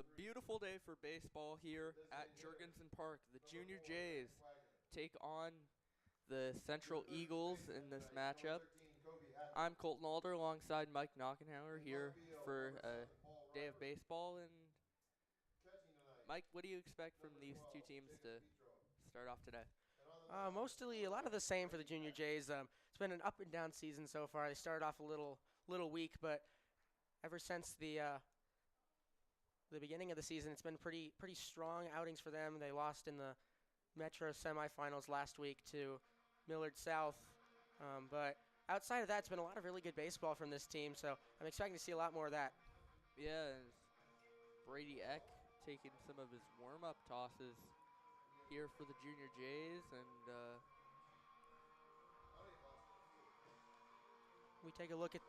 a beautiful day for baseball here at Jurgensen Park. The Junior Jays take on the Central Eagles in this matchup. I'm Colton Alder alongside Mike Knockenhauer here for a day of baseball. And Mike, what do you expect from these two teams to start off today? Mostly a lot of the same for the Junior Jays. It's been an up and down season so far. They started off a little weak, but ever since the beginning of the season, it's been pretty strong outings for them. They lost in the Metro semifinals last week to Millard South, but outside of that, it's been a lot of really good baseball from this team. So I'm expecting to see a lot more of that. Yeah, Brady Eck taking some of his warm-up tosses here for the Junior Jays, and We take a look at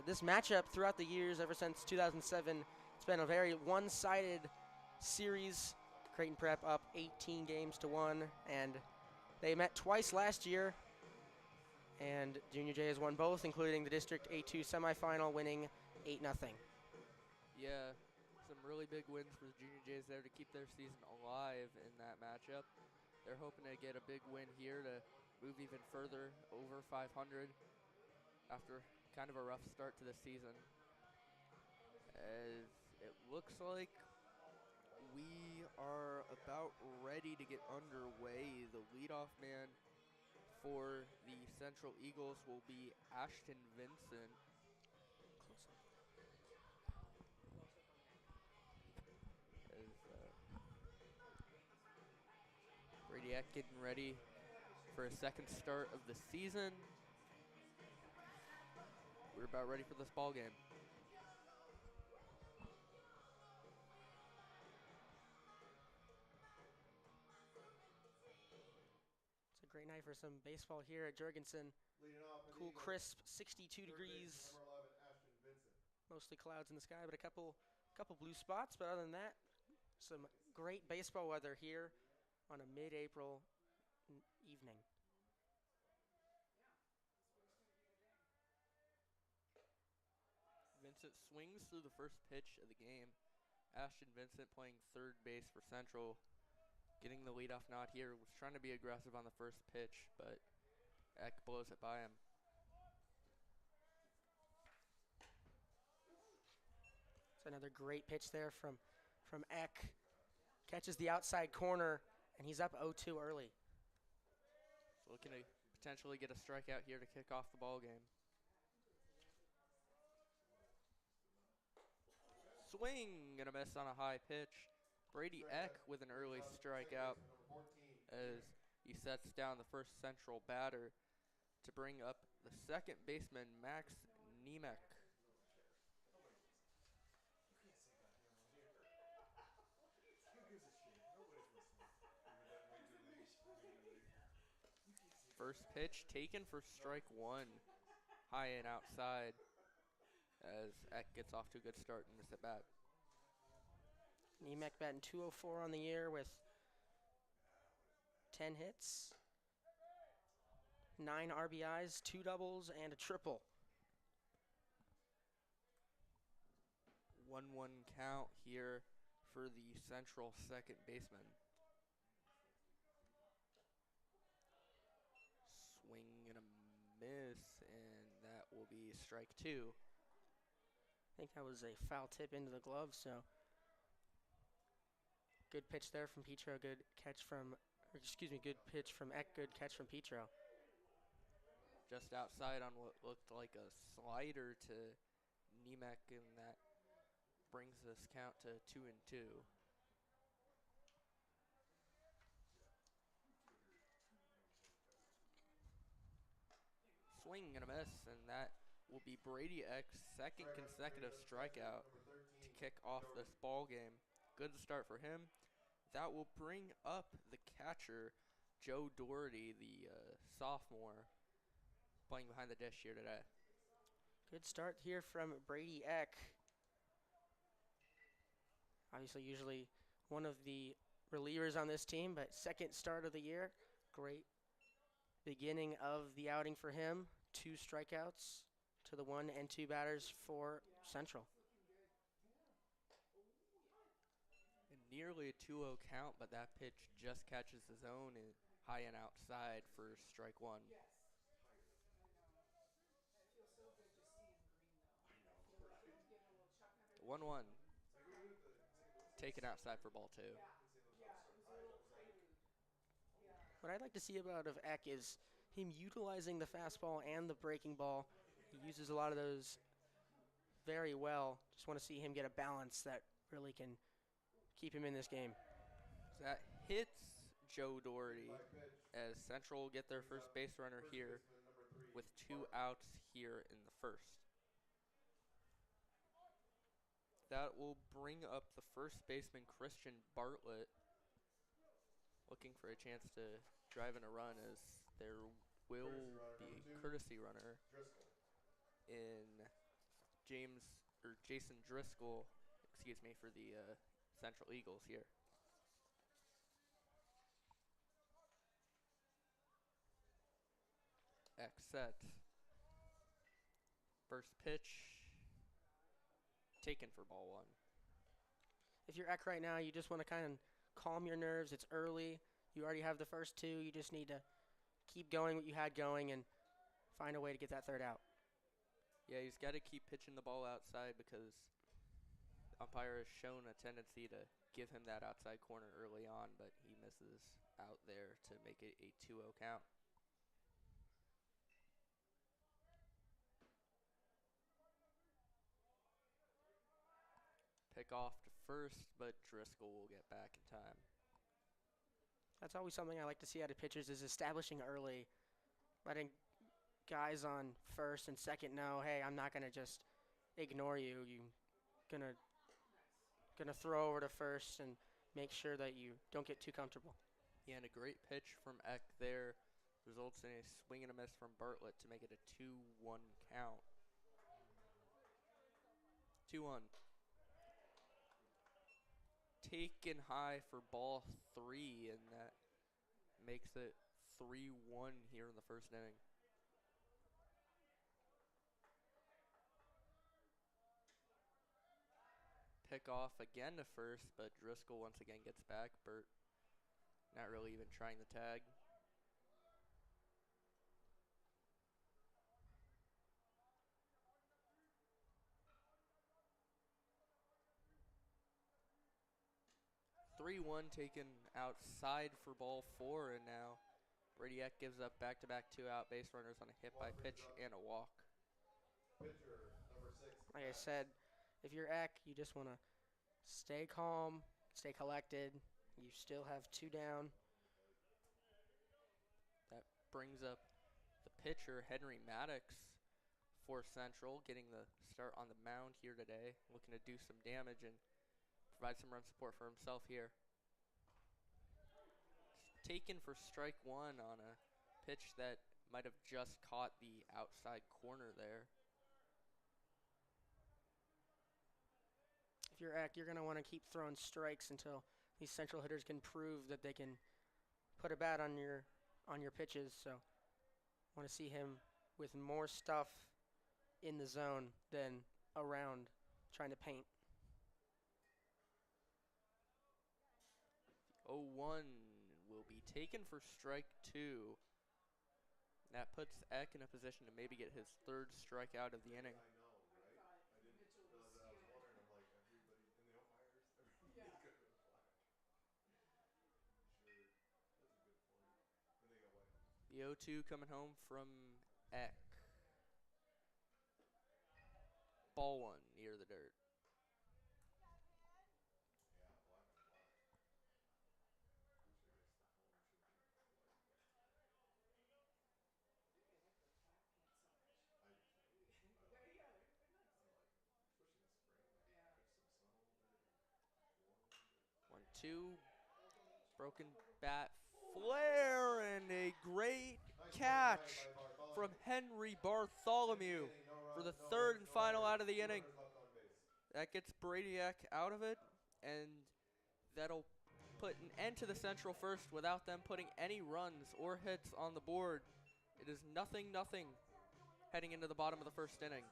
this matchup throughout the years ever since 2007. It's been a very one-sided series. Creighton Prep up 18 games to 1, and they met twice last year, and Junior J has won both, including the District A2 semifinal, winning 8-0. yeah, some really big wins for the Junior Jays there to keep their season alive in that matchup. They're hoping to get a big win here to move even further over 500 after kind of a rough start to the season. As it looks like we are about ready to get underway. The leadoff man for the Central Eagles will be Ashton Vincent. As Brady Eck getting ready for a second start of the season. We're about ready for this ball game. It's a great night for some baseball here at Jurgensen. Cool, crisp, 62 degrees. Mostly clouds in the sky, but a couple blue spots. But other than that, some great baseball weather here on a mid-April evening. Vincent swings through the first pitch of the game. Ashton Vincent playing third base for Central, getting the leadoff nod here. Was trying to be aggressive on the first pitch, but Eck blows it by him. It's another great pitch there from Eck. Catches the outside corner, and he's up 0-2 early. So looking to potentially get a strikeout here to kick off the ball game. Swing and a miss on a high pitch. Brady Eck with an early strikeout as he sets down the first Central batter to bring up the second baseman, Max Nemec. First pitch taken for strike one, high and outside, as Eck gets off to a good start in this at bat. Nemec batting 204 on the year with 10 hits, 9 RBIs, 2 doubles, and a triple. 1-1 count here for the Central second baseman. Swing and a miss, and that will be strike two. I think that was a foul tip into the glove, so good pitch there from Petro, good pitch from Eck, good catch from Petro. Just outside on what looked like a slider to Nemec, and that brings this count to 2-2. Swing and a miss, and that will be Brady Eck's second consecutive strikeout to kick off this ball game. Good start for him. That will bring up the catcher, Joe Doherty, the sophomore, playing behind the dish here today. Good start here from Brady Eck. Obviously, usually one of the relievers on this team, but second start of the year. Great beginning of the outing for him. 2 strikeouts to the 1 and 2 batters for Central. nearly a 2-0 count, but that pitch just catches the zone and high and outside for strike one. 1-1. Taken outside for ball two. What I'd like to see out of Eck is him utilizing the fastball and the breaking ball. He uses a lot of those very well. Just want to see him get a balance that really can keep him in this game. That hits Joe Doherty as Central will get their first base runner here with 2 outs here in the first. That will bring up the first baseman, Christian Bartlett, looking for a chance to drive in a run, as there will be a courtesy runner in Jason Driscoll, for the Central Eagles here. X set. First pitch taken for ball one. If you're Eck right now, you just want to kind of calm your nerves. It's early. You already have the first two. You just need to keep going what you had going and find a way to get that third out. Yeah, he's got to keep pitching the ball outside because the umpire has shown a tendency to give him that outside corner early on, but he misses out there to make it a 2-0 count. Pick off to first, but Driscoll will get back in time. That's always something I like to see out of pitchers, is establishing early, letting guys on first and second know, hey, I'm not going to just ignore you. You're gonna throw over to first and make sure that you don't get too comfortable. Yeah, and a great pitch from Eck there results in a swing and a miss from Bartlett to make it a 2-1 count. 2-1. Taken high for ball three, and that makes it 3-1 here in the first inning. Pick off again to first, but Driscoll once again gets back. Burt not really even trying the tag. (3-1) taken outside for ball four, and now Brady Eck gives up back-to-back 2-out base runners on a hit by pitch and a walk. Like I said, if you're Eck, you just want to stay calm, stay collected. You still have 2 down. That brings up the pitcher, Henry Maddox, for Central, getting the start on the mound here today, looking to do some damage and provide some run support for himself here. Taken for strike one on a pitch that might have just caught the outside corner there. If you're Eck, you're going to want to keep throwing strikes until these Central hitters can prove that they can put a bat on your pitches. So I want to see him with more stuff in the zone than around trying to paint. 0-1 will be taken for strike two. That puts Eck in a position to maybe get his 3rd strikeout of the inning. The 0-2 coming home from Eck. Ball one near the dirt. Two, broken bat flare, and a great catch from Henry Bartholomew for the 3rd and final out of the inning. That gets Brady Eck out of it, and that'll put an end to the Central first without them putting any runs or hits on the board. It is 0-0 heading into the bottom of the first inning.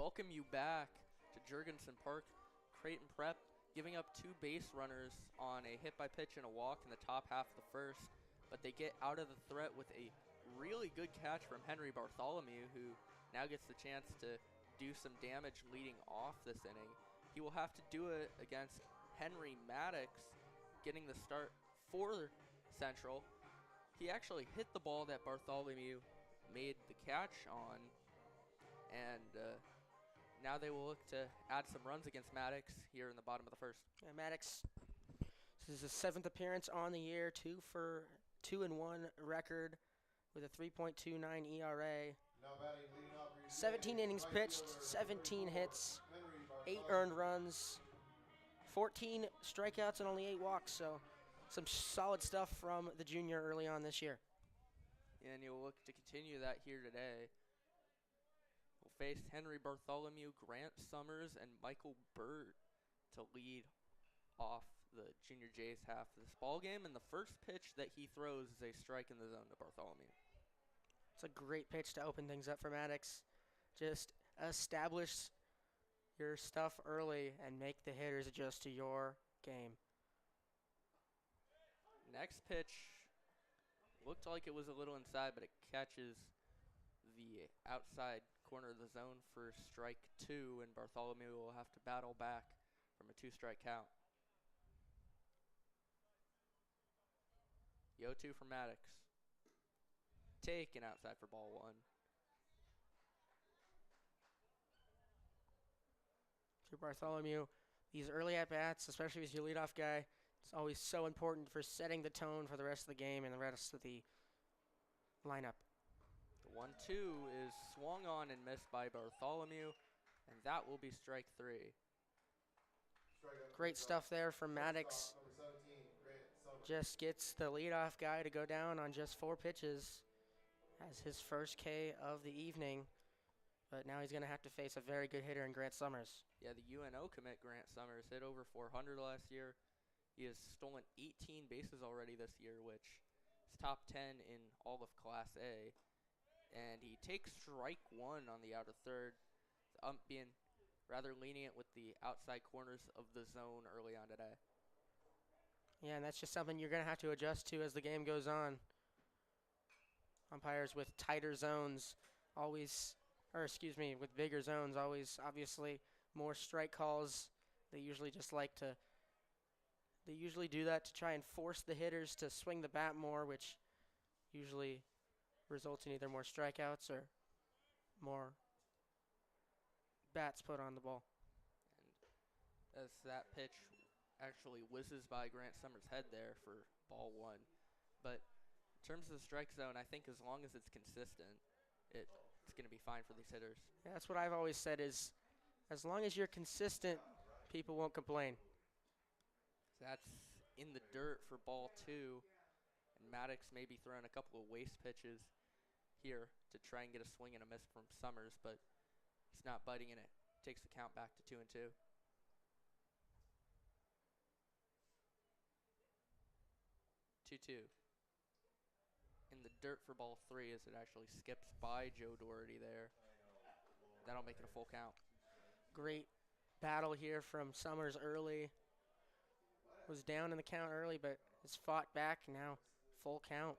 welcome you back to Jurgensen Park. Creighton Prep giving up 2 base runners on a hit by pitch and a walk in the top half of the first, but they get out of the threat with a really good catch from Henry Bartholomew, who now gets the chance to do some damage leading off this inning. He will have to do it against Henry Maddox, getting the start for Central. He actually hit the ball that Bartholomew made the catch on, and now they will look to add some runs against Maddox here in the bottom of the first. Yeah, Maddox, this is his 7th appearance on the year, 2-1 record with a 3.29 ERA. 17 innings pitched, 17 hits, 8 earned runs, 14 strikeouts, and only 8 walks. So some solid stuff from the junior early on this year. And you'll look to continue that here today. We'll face Henry Bartholomew, Grant Summers, and Michael Burt to lead off the Junior Jays half of this ball game. And the first pitch that he throws is a strike in the zone to Bartholomew. It's a great pitch to open things up for Maddox. Just establish your stuff early and make the hitters adjust to your game. Next pitch looked like it was a little inside, but it catches the outside corner of the zone for strike 2, and Bartholomew will have to battle back from a 2-strike count. The 0-2 for Maddox. Taken outside for ball 1. For Bartholomew, these early at-bats, especially as your leadoff guy, it's always so important for setting the tone for the rest of the game and the rest of the lineup. The 1-2 is swung on and missed by Bartholomew, and that will be strike 3. Great stuff there from Maddox. Just gets the leadoff guy to go down on just 4 pitches as his first K of the evening. But now he's going to have to face a very good hitter in Grant Summers. Yeah, the UNO commit Grant Summers hit over 400 last year. He has stolen 18 bases already this year, which is top 10 in all of Class A. And he takes strike 1 on the outer third. The ump being rather lenient with the outside corners of the zone early on today. Yeah, and that's just something you're going to have to adjust to as the game goes on. Umpires with tighter zones with bigger zones, always obviously more strike calls. They usually do that to try and force the hitters to swing the bat more, which usually results in either more strikeouts or more bats put on the ball. And as that pitch actually whizzes by Grant Summers' head there for ball 1. But in terms of the strike zone, I think as long as it's consistent, it's going to be fine for these hitters. Yeah, that's what I've always said is as long as you're consistent, people won't complain. That's in the dirt for ball 2. And Maddox may be throwing a couple of waste pitches here to try and get a swing and a miss from Summers, but it's not biting, and it takes the count back to 2-2. 2-2. In the dirt for ball 3 as it actually skips by Joe Doherty there. That'll make it a full count. Great battle here from Summers early. Was down in the count early, but has fought back now. Full count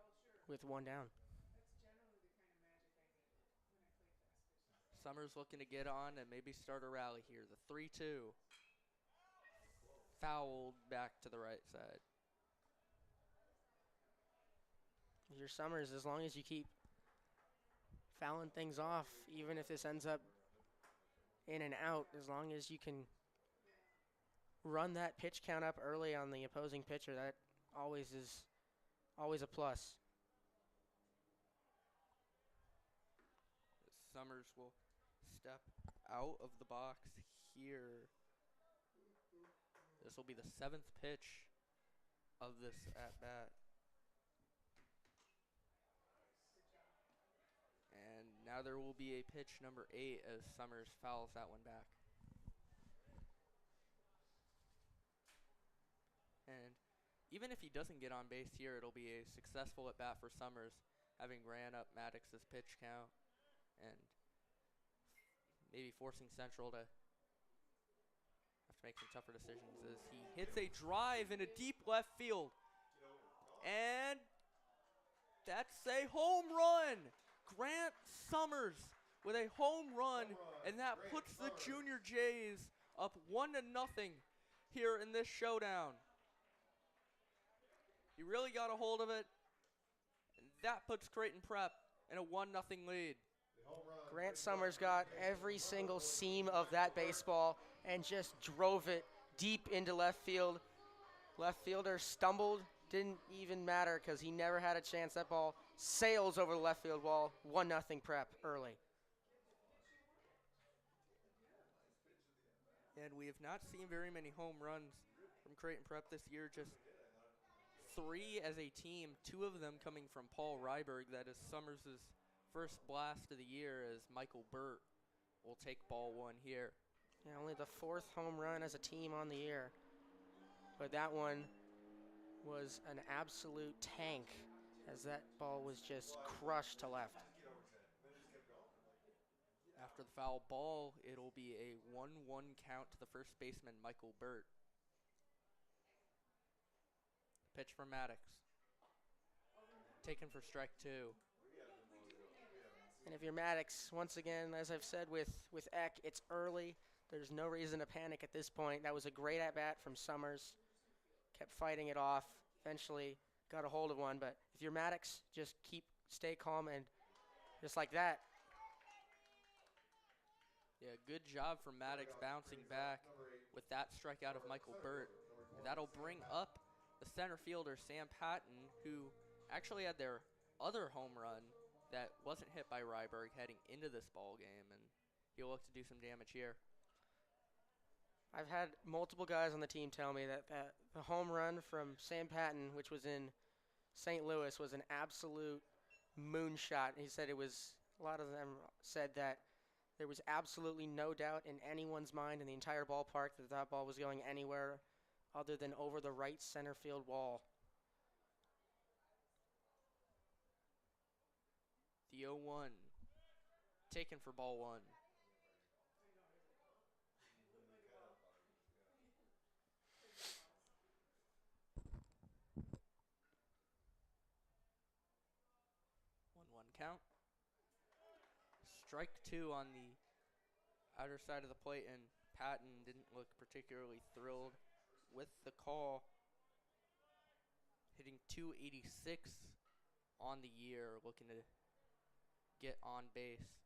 with 1 down. Summers looking to get on and maybe start a rally here. The 3-2. Fouled back to the right side. Your Summers, as long as you keep fouling things off, even if this ends up in and out, as long as you can run that pitch count up early on the opposing pitcher, that always is a plus. Summers will step out of the box here. This will be the 7th pitch of this at-bat. And now there will be a pitch number 8 as Summers fouls that one back. And even if he doesn't get on base here, it'll be a successful at-bat for Summers, having ran up Maddox's pitch count and maybe forcing Central to have to make some tougher decisions as he hits a drive in a deep left field. And that's a home run. Grant Summers with a home run, and that puts the Junior Jays up 1-0 here in this showdown. He really got a hold of it, and that puts Creighton Prep in a 1-0 lead. Grant Summers got every single seam of that baseball and just drove it deep into left field. Left fielder stumbled, didn't even matter because he never had a chance. That ball sails over the left field wall. 1-0 Prep early. And we have not seen very many home runs from Creighton Prep this year, just 3 as a team, 2 of them coming from Paul Ryberg. That is Summers' first blast of the year, as Michael Burt will take ball 1 here. Yeah, only the 4th home run as a team on the year. But that one was an absolute tank as that ball was just crushed to left. After the foul ball, it'll be a 1-1 count to the first baseman, Michael Burt. Pitch for Maddox. Taken for strike 2. And if you're Maddox, once again, as I've said with Eck, it's early. There's no reason to panic at this point. That was a great at-bat from Summers. Kept fighting it off. Eventually got a hold of one. But if you're Maddox, just stay calm, and just like that. Yeah, good job from Maddox bouncing back with that strikeout of Michael Burt. And that'll bring up the center fielder, Sam Patton, who actually had their other home run that wasn't hit by Ryberg heading into this ball game, and he'll look to do some damage here. I've had multiple guys on the team tell me that the home run from Sam Patton, which was in St. Louis, was an absolute moonshot. He said a lot of them said that there was absolutely no doubt in anyone's mind in the entire ballpark that that ball was going anywhere other than over the right center field wall. The 0-1, taken for ball 1. Count. Strike 2 on the outer side of the plate, and Patton didn't look particularly thrilled with the call. Hitting .286 on the year, looking to get on base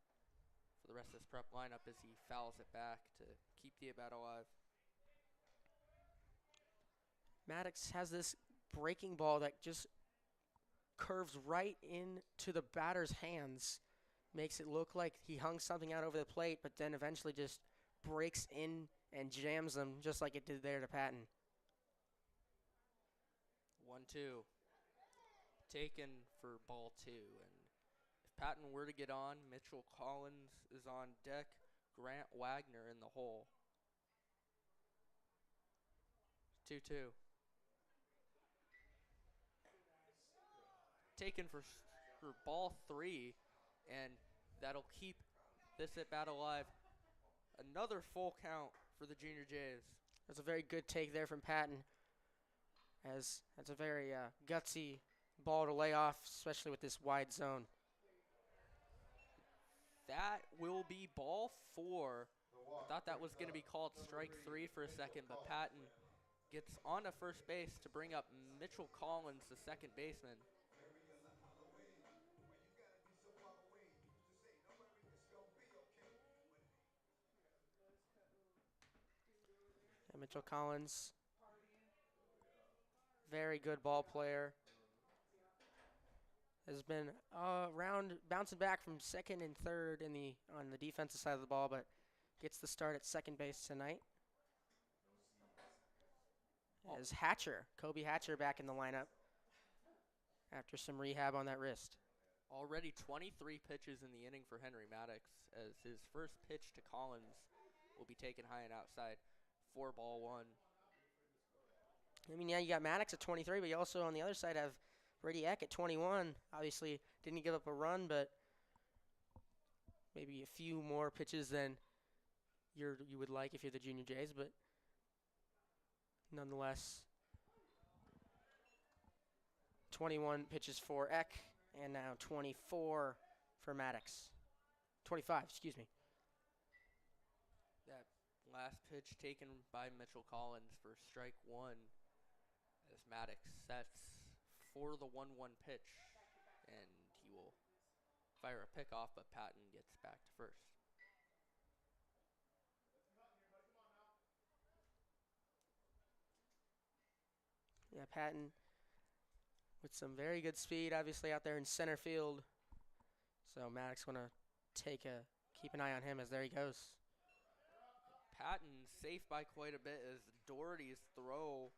for the rest of this Prep lineup as he fouls it back to keep the at-bat alive. Maddox has this breaking ball that just curves right into the batter's hands. Makes it look like he hung something out over the plate, but then eventually just breaks in and jams them just like it did there to Patton. 1-2. Taken for ball 2. And if Patton were to get on, Mitchell Collins is on deck. Grant Wagner in the hole. 2-2. Taken for ball 3, and that'll keep this at-bat alive. Another full count for the Junior Jays. That's a very good take there from Patton, as that's a very gutsy ball to lay off, especially with this wide zone. That will be ball 4. I thought that was going to be called strike 3 for a second, but Patton gets on to first base to bring up Mitchell Collins, the second baseman. And Mitchell Collins, very good ball player. Has been bouncing back from second and third on the defensive side of the ball, but gets the start at second base tonight. As Kobe Hatcher back in the lineup after some rehab on that wrist. Already 23 pitches in the inning for Henry Maddox, as his first pitch to Collins will be taken high and outside for ball 1. I mean, yeah, you got Maddox at 23, but you also on the other side have Brady Eck at 21. Obviously didn't give up a run, but maybe a few more pitches than you would like if you're the Junior Jays, but nonetheless, 21 pitches for Eck, and now 24 for Maddox. 25, excuse me. That last pitch taken by Mitchell Collins for strike one as Maddox sets for the 1-1 pitch, and he will fire a pickoff, but Patton gets back to first. Yeah, Patton with some very good speed, obviously out there in center field. So Maddox going to keep an eye on him as there he goes. Patton safe by quite a bit as Doherty's throw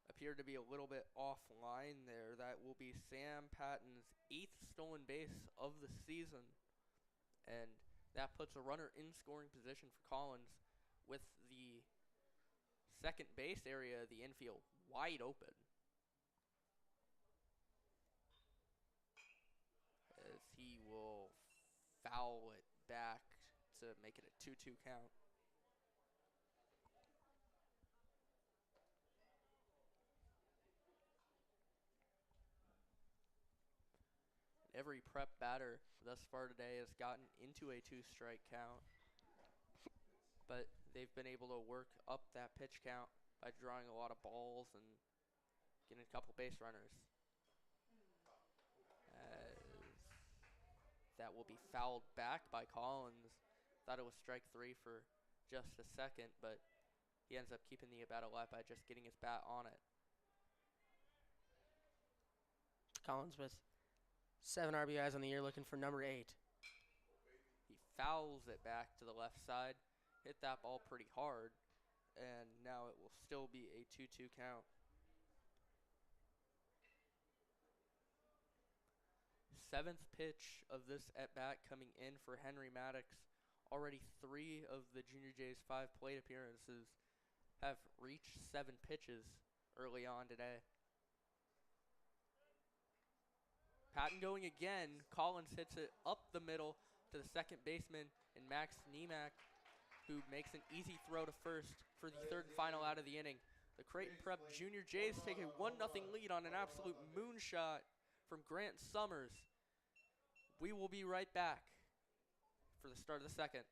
appeared to be a little bit offline there. That will be Sam Patton's 8th stolen base of the season. And that puts a runner in scoring position for Collins with the second base area of the infield wide open. As he will foul it back to make it a 2-2 count. Every prep batter thus far today has gotten into a 2-strike count, but they've been able to work up that pitch count by drawing a lot of balls and getting a couple base runners. That will be fouled back by Collins. Thought it was strike 3 for just a second, but he ends up keeping the at-bat alive by just getting his bat on it. Collins with 7 RBIs on the year, looking for number 8. He fouls it back to the left side, hit that ball pretty hard, and now it will still be a 2-2 count. Seventh pitch of this at-bat coming in for Henry Maddox. Already 3 of the Junior Jays' 5 plate appearances have reached 7 pitches early on today. Patton going again. Collins hits it up the middle to the second baseman and Max Niemak, who makes an easy throw to first for the third and final out of the inning. The Creighton Prep Junior Jays take a 1-0 lead on an absolute moonshot from Grant Summers. We will be right back for the start of the second.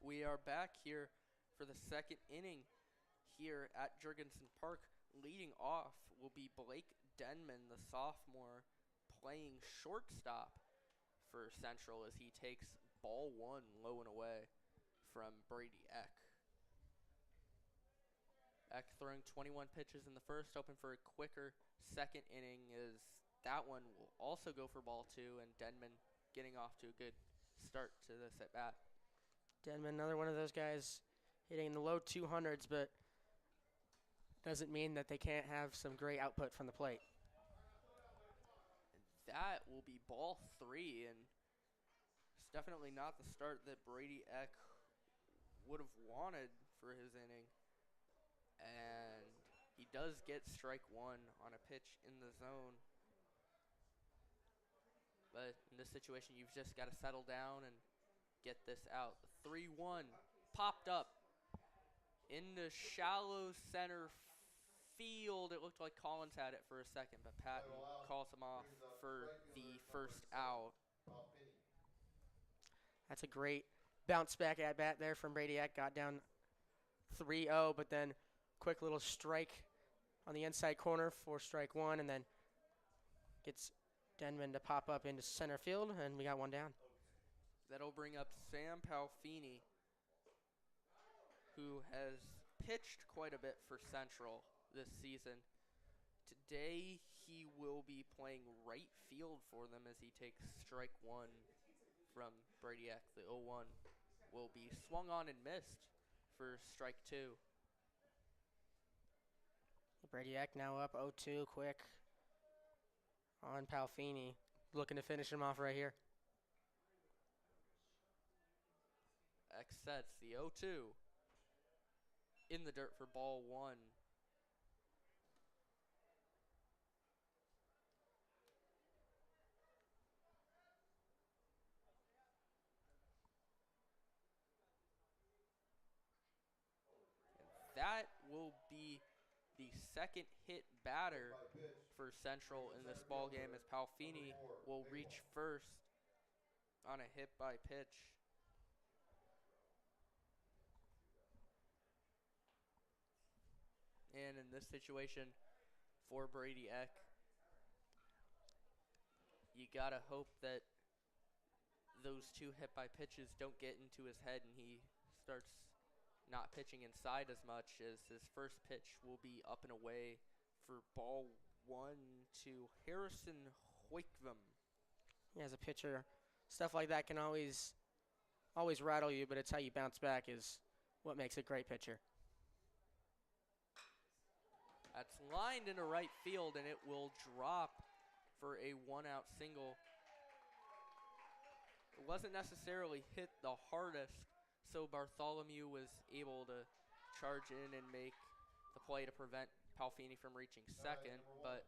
We are back here for the second inning here at Jurgensen Park. Leading off will be Blake Denman, the sophomore, playing shortstop for Central as he takes ball 1 low and away from Brady Eck. Eck throwing 21 pitches in the first, hoping for a quicker second inning as that one will also go for ball 2, and Denman getting off to a good start to this at bat. Denman, another one of those guys hitting in the low 200s, but doesn't mean that they can't have some great output from the plate. That will be ball 3, and it's definitely not the start that Brady Eck would have wanted for his inning. And he does get strike 1 on a pitch in the zone. But in this situation, you've just got to settle down and get this out. 3-1 popped up In the shallow center field. It looked like Collins had it for a second, but Patton calls him off for the first out. That's a great bounce back at bat there from Brady Eck. Got down 3-0, but then quick little strike on the inside corner for strike one, and then gets Denman to pop up into center field, and we got one down. That'll bring up Sam Palfini, who has pitched quite a bit for Central this season. Today, he will be playing right field for them as he takes strike one from Brady Eck. The 0-1 will be swung on and missed for strike two. Brady Eck now up 0-2 quick on Palfini. Looking to finish him off right here. Eck sets the 0-2 in the dirt for ball one. That will be the second hit batter for Central in this ball game, as Palfini will reach first on a hit by pitch. And in this situation for Brady Eck, you gotta hope that those two hit by pitches don't get into his head and he starts not pitching inside as much, as his first pitch will be up and away for ball one to Harrison Hoikvam. Yeah, as a pitcher, stuff like that can always rattle you, but it's how you bounce back is what makes a great pitcher. That's lined into right field, and it will drop for a one-out single. It wasn't necessarily hit the hardest, so Bartholomew was able to charge in and make the play to prevent Palfini from reaching second, but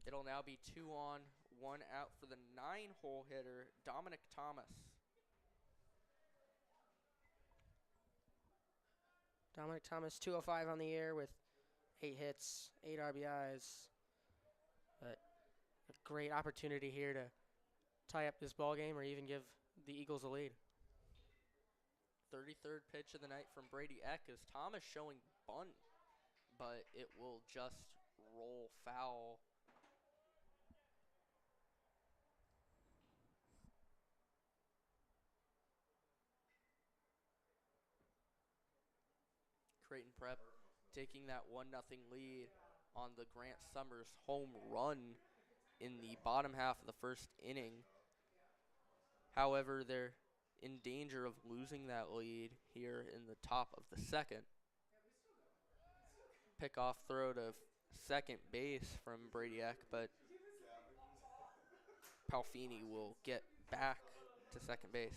it'll now be 2 on, 1 out for the 9-hole hitter, Dominic Thomas. Dominic Thomas, 205 on the year with 8 hits, 8 RBIs. But a great opportunity here to tie up this ball game or even give the Eagles a lead. 33rd pitch of the night from Brady Eck is Thomas showing bunt, but it will just roll foul. Creighton Prep taking that 1-0 lead on the Grant Summers home run in the bottom half of the first inning. However, they're in danger of losing that lead here in the top of the second. Pickoff throw to second base from Brady Eck, but Palfini will get back to second base.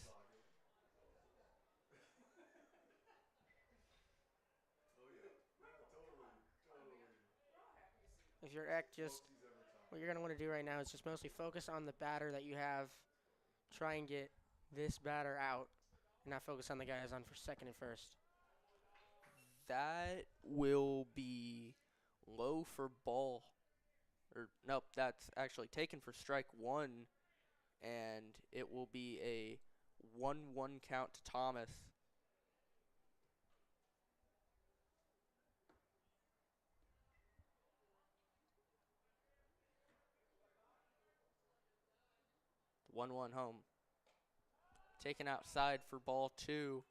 If you're Eck, what you're going to want to do right now is just mostly focus on the batter that you have. Try and get this batter out and not focus on the guys on for second and first. That will be low for ball. Or nope, that's actually taken for strike one, and it will be a 1-1 count to Thomas. The 1-1 home. Taken outside for ball two.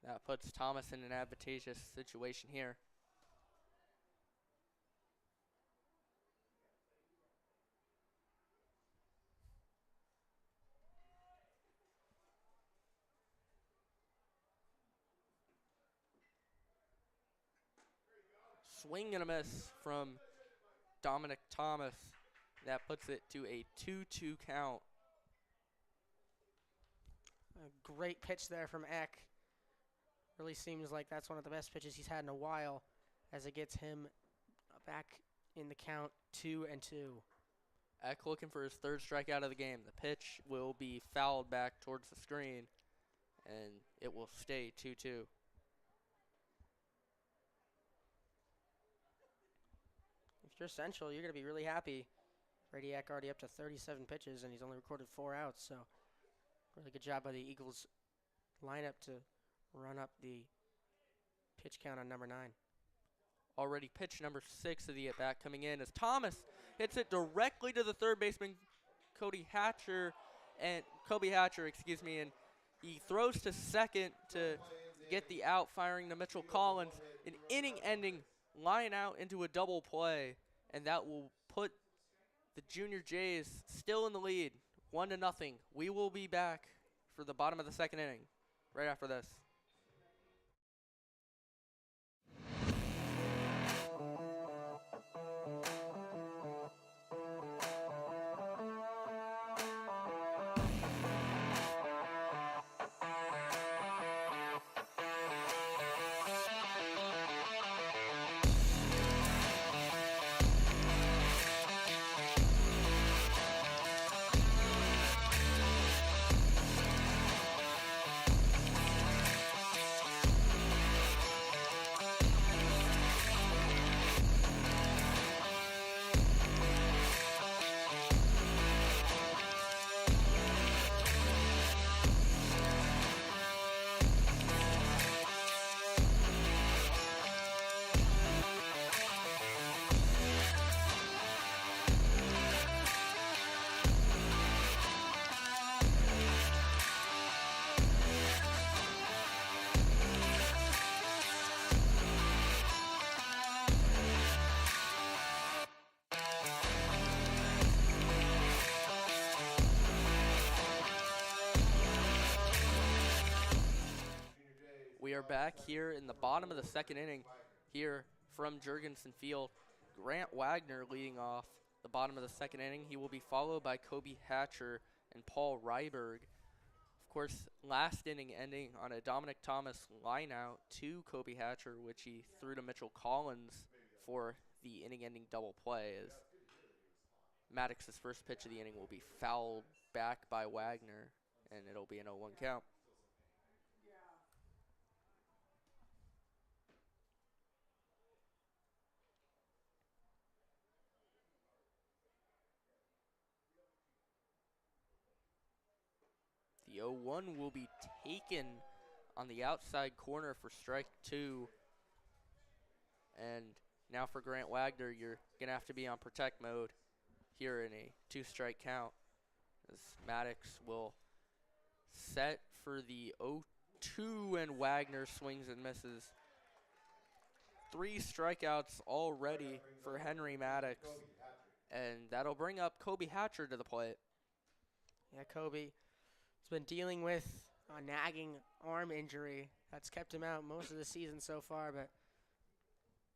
That puts Thomas in an advantageous situation here. Swing and a miss from Dominic Thomas. That puts it to a 2-2 count. A great pitch there from Eck. Really seems like that's one of the best pitches he's had in a while as it gets him back in the count 2-2. Eck looking for his third strikeout of the game. The pitch will be fouled back towards the screen, and it will stay 2-2. you're Central, you're going to be really happy. Radiac already up to 37 pitches, and he's only recorded 4 outs, so really good job by the Eagles lineup to run up the pitch count on number 9. Already pitch number 6 of the at-bat coming in as Thomas hits it directly to the third baseman, Kobe Hatcher, and he throws to second to get the out, firing to Mitchell Collins. An inning-ending line out into a double play, and that will put the Junior Jays still in the lead, 1-0. We will be back for the bottom of the second inning right after this. We are back here in the bottom of the second inning here from Jurgensen Field. Grant Wagner leading off the bottom of the second inning. He will be followed by Kobe Hatcher and Paul Ryberg. Of course, last inning ending on a Dominic Thomas line out to Kobe Hatcher, which he threw to Mitchell Collins for the inning-ending double play. As Maddox's first pitch of the inning will be fouled back by Wagner, and it'll be an 0-1 count. The 0-1 will be taken on the outside corner for strike 2. And now for Grant Wagner, you're going to have to be on protect mode here in a 2-strike count, as Maddox will set for the 0-2, and Wagner swings and misses. 3 strikeouts already for Henry Maddox, and that'll bring up Kobe Hatcher to the plate. Yeah, Kobe has been dealing with a nagging arm injury that's kept him out most of the season so far, but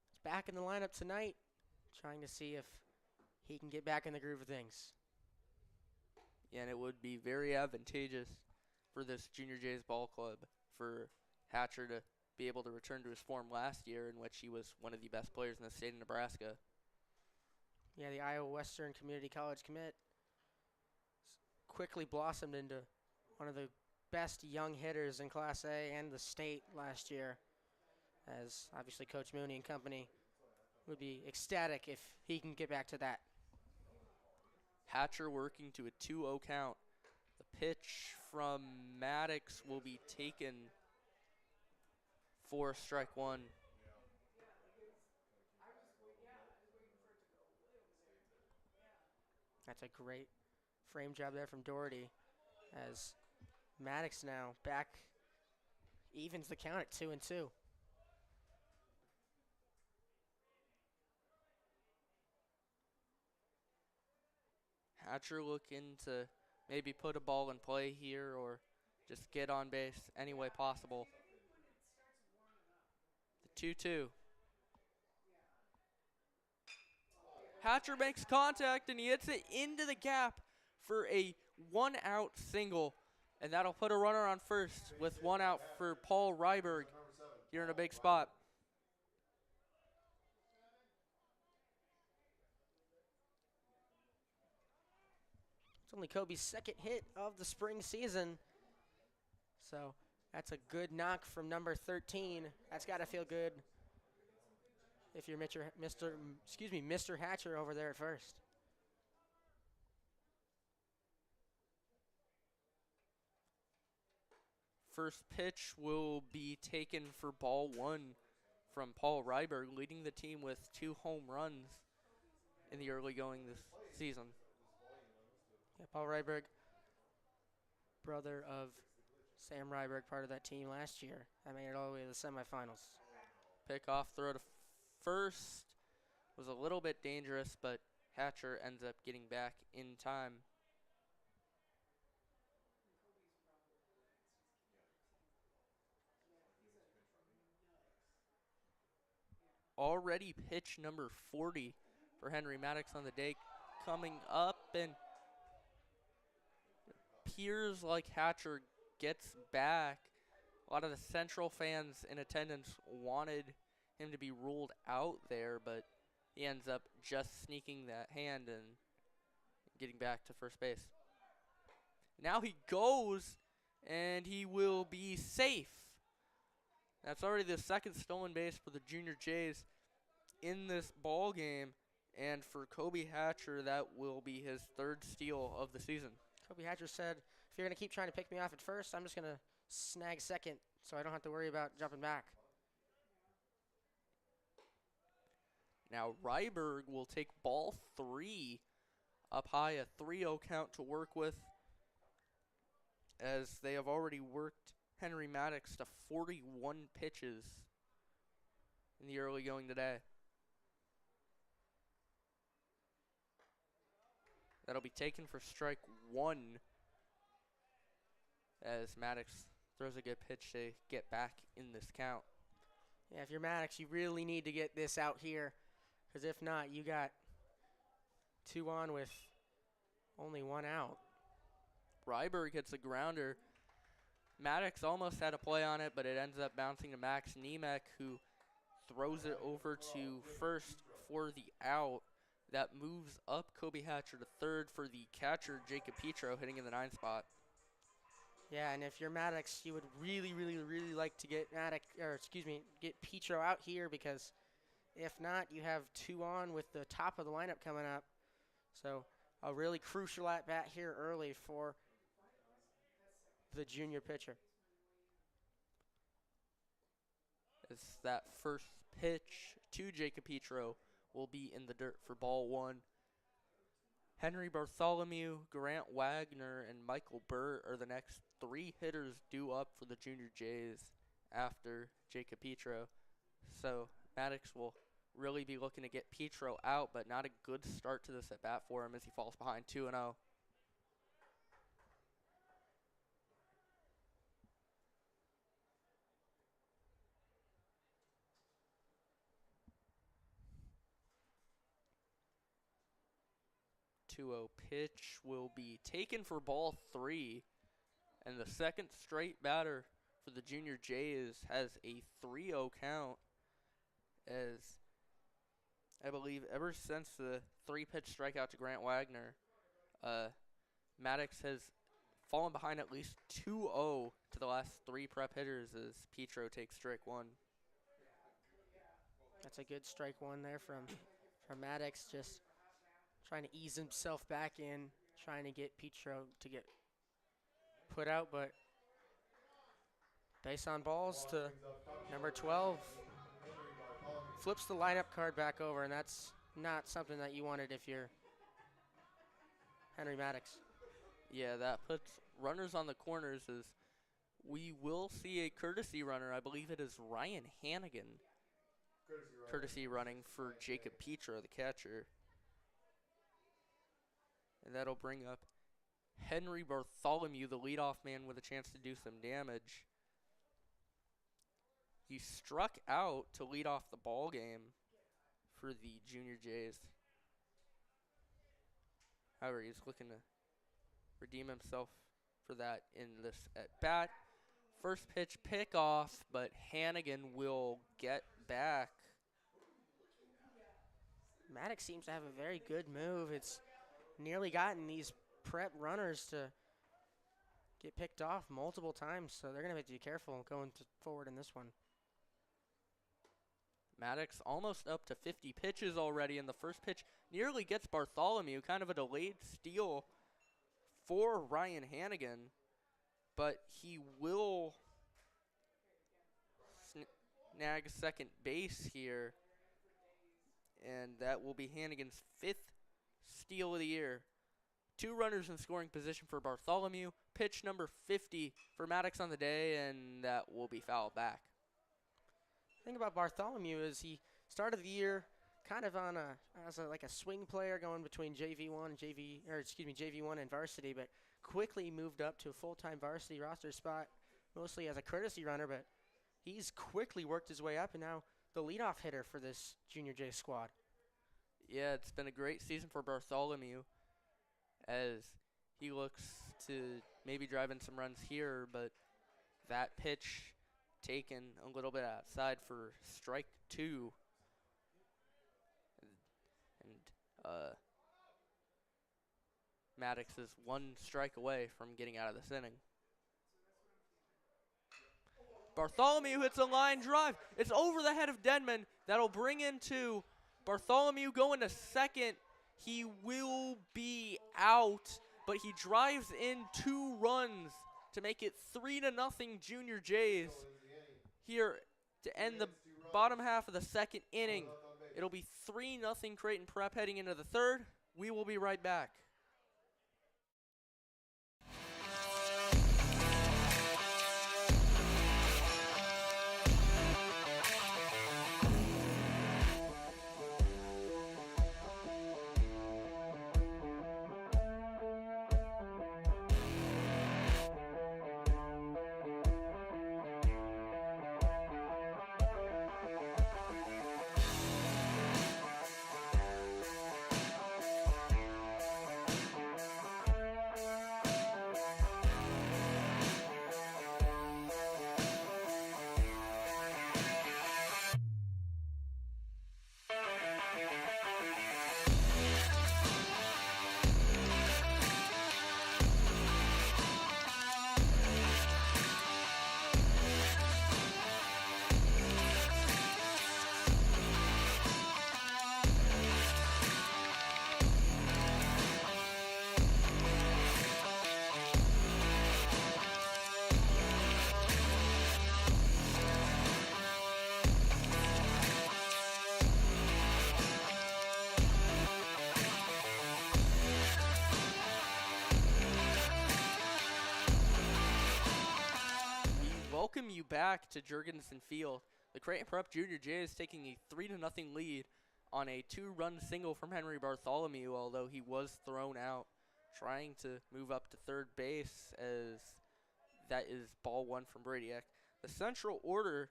he's back in the lineup tonight, trying to see if he can get back in the groove of things. Yeah, and it would be very advantageous for this Junior Jays ball club for Hatcher to be able to return to his form last year, in which he was one of the best players in the state of Nebraska. Yeah, the Iowa Western Community College commit quickly blossomed into one of the best young hitters in Class A and the state last year, as obviously Coach Mooney and company would be ecstatic if he can get back to that. Hatcher working to a 2-0 count. The pitch from Maddox will be taken for strike 1. That's a great frame job there from Doherty, as Maddox now back evens the count at 2-2. Hatcher looking to maybe put a ball in play here or just get on base any way possible. The 2-2. Hatcher makes contact and he hits it into the gap for a 1-out single. And that'll put a runner on first with 1 out for Paul Ryberg here in a big spot. It's only Kobe's second hit of the spring season, so that's a good knock from number 13. That's got to feel good. if you're Mr. Hatcher over there at first. First pitch will be taken for ball 1 from Paul Ryberg, leading the team with 2 home runs in the early going this season. Yeah, Paul Ryberg, brother of Sam Ryberg, part of that team last year. I made it all the way to the semifinals. Pickoff throw to first was a little bit dangerous, but Hatcher ends up getting back in time. Already pitch number 40 for Henry Maddox on the day coming up, and appears like Hatcher gets back. A lot of the Central fans in attendance wanted him to be ruled out there, but he ends up just sneaking that hand and getting back to first base. Now he goes, and he will be safe. That's already the second stolen base for the Junior Jays in this ball game, and for Kobe Hatcher, that will be his 3rd steal of the season. Kobe Hatcher said, if you're going to keep trying to pick me off at first, I'm just going to snag second so I don't have to worry about jumping back. Now Ryberg will take ball 3 up high, a 3-0 count to work with, as they have already worked Henry Maddox to 41 pitches in the early going today. That'll be taken for strike 1 as Maddox throws a good pitch to get back in this count. Yeah, if you're Maddox, you really need to get this out here, because if not, you got 2 on with only 1 out. Ryberg hits a grounder. Maddox almost had a play on it, but it ends up bouncing to Max Nemec, who throws it over to first for the out. That moves up Kobe Hatcher to third for the catcher, Jacob Petro, hitting in the 9th spot. Yeah, and if you're Maddox, you would really, really, really like to get get Petro out here, because if not, you have 2 on with the top of the lineup coming up. So a really crucial at-bat here early for the junior pitcher. As that first pitch to Jacob Petro will be in the dirt for ball 1. Henry Bartholomew, Grant Wagner, and Michael Burr are the next 3 hitters due up for the Junior Jays after Jacob Petro. So Maddox will really be looking to get Petro out, but not a good start to this at-bat for him as he falls behind 2-0. Pitch will be taken for ball 3, and the second straight batter for the Junior Jays has a 3-0 count, as I believe ever since the 3-pitch strikeout to Grant Wagner, Maddox has fallen behind at least 2-0 to the last 3 prep hitters as Petro takes strike 1. That's a good strike 1 there from Maddox, just trying to ease himself back in, trying to get Petro to get put out, but base on balls to number 12. Flips the lineup card back over, and that's not something that you wanted if you're Henry Maddox. Yeah, that puts runners on the corners as we will see a courtesy runner. I believe it is Ryan Hannigan. Courtesy running for Jacob Petro, the catcher. And that'll bring up Henry Bartholomew, the leadoff man, with a chance to do some damage. He struck out to lead off the ball game for the Junior Jays. However, he's looking to redeem himself for that in this at-bat. First pitch pickoff, but Hannigan will get back. Maddox seems to have a very good move. It's nearly gotten these prep runners to get picked off multiple times, so they're going to have to be careful going forward in this one. Maddox almost up to 50 pitches already, and the first pitch nearly gets Bartholomew. Kind of a delayed steal for Ryan Hannigan, but he will snag second base here, and that will be Hannigan's 5th steal of the year. 2 runners in scoring position for Bartholomew. Pitch number 50 for Maddox on the day, and that will be fouled back. The thing about Bartholomew is he started the year kind of on like a swing player going between JV1 and JV1 and varsity, but quickly moved up to a full-time varsity roster spot, mostly as a courtesy runner, but he's quickly worked his way up and now the leadoff hitter for this Junior J squad. Yeah, it's been a great season for Bartholomew as he looks to maybe drive in some runs here, but that pitch taken a little bit outside for strike 2. And Maddox is 1 strike away from getting out of this inning. Bartholomew hits a line drive. It's over the head of Denman. That'll bring in 2. Bartholomew going to second. He will be out, but he drives in 2 runs to make it 3-0 Junior Jays here to end the bottom half of the 2nd inning. It'll be 3-0 Creighton Prep heading into the 3rd. We will be right back. Welcome you back to Jurgensen Field. The Creighton Prep Junior Jays taking a 3-0 lead on a 2-run single from Henry Bartholomew, although he was thrown out trying to move up to third base, as that is ball 1 from Bradiak. The central order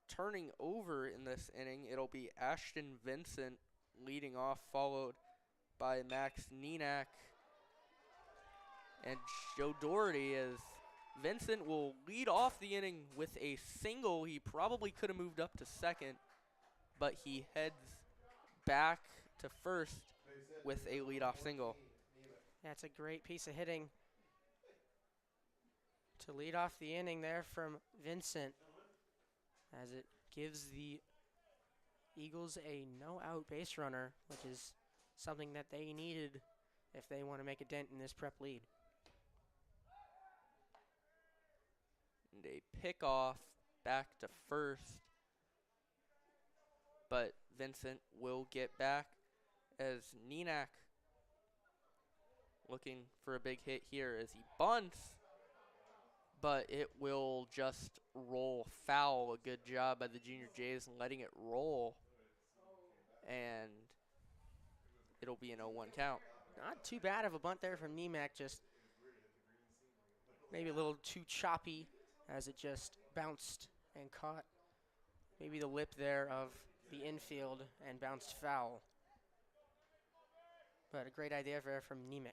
turning over in this inning, it'll be Ashton Vincent leading off, followed by Max Nienak and Joe Doherty, as Vincent will lead off the inning with a single. He probably could have moved up to second, but he heads back to first with a leadoff single. That's a great piece of hitting to lead off the inning there from Vincent, as it gives the Eagles a no-out base runner, which is something that they needed if they want to make a dent in this prep lead. And a pickoff back to first, but Vincent will get back as Nienak looking for a big hit here as he bunts, but it will just roll foul. A good job by the Junior Jays in letting it roll, and it'll be an 0-1 count. Not too bad of a bunt there from Niemak, just maybe a little too choppy as it just bounced and caught maybe the lip there of the infield and bounced foul. But a great idea there from Niemek.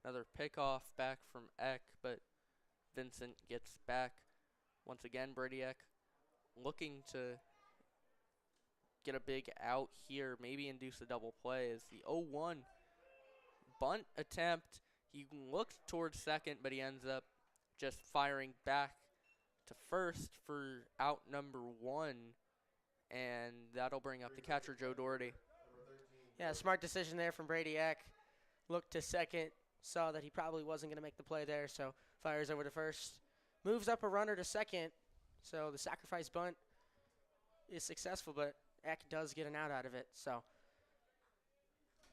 Another pickoff back from Eck, but Vincent gets back. Once again, Bradiak looking to get a big out here, maybe induce a double play, as the 0-1 bunt attempt He looked towards second, but he ends up just firing back to first for out number 1. And that'll bring up the catcher, Joe Doherty. Yeah, smart decision there from Brady Eck. Looked to second, saw that he probably wasn't going to make the play there, so fires over to first. Moves up a runner to second, so the sacrifice bunt is successful, but Eck does get an out of it, so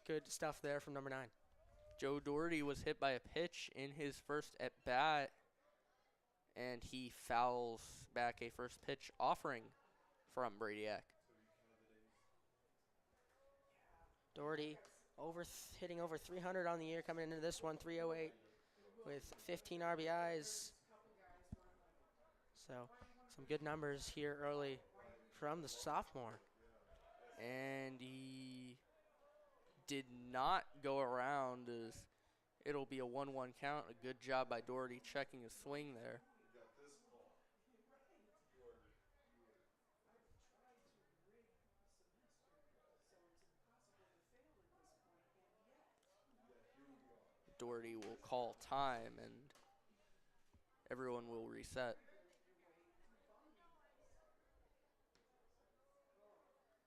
good stuff there from number 9. Joe Doherty was hit by a pitch in his first at-bat, and he fouls back a first pitch offering from Brady Eck. Doherty hitting over 300 on the year, coming into this one, 308 with 15 RBIs. So some good numbers here early from the sophomore. And he did not go around, as it'll be a 1-1 count. A good job by Doherty checking his swing there. Doherty will call time, and everyone will reset.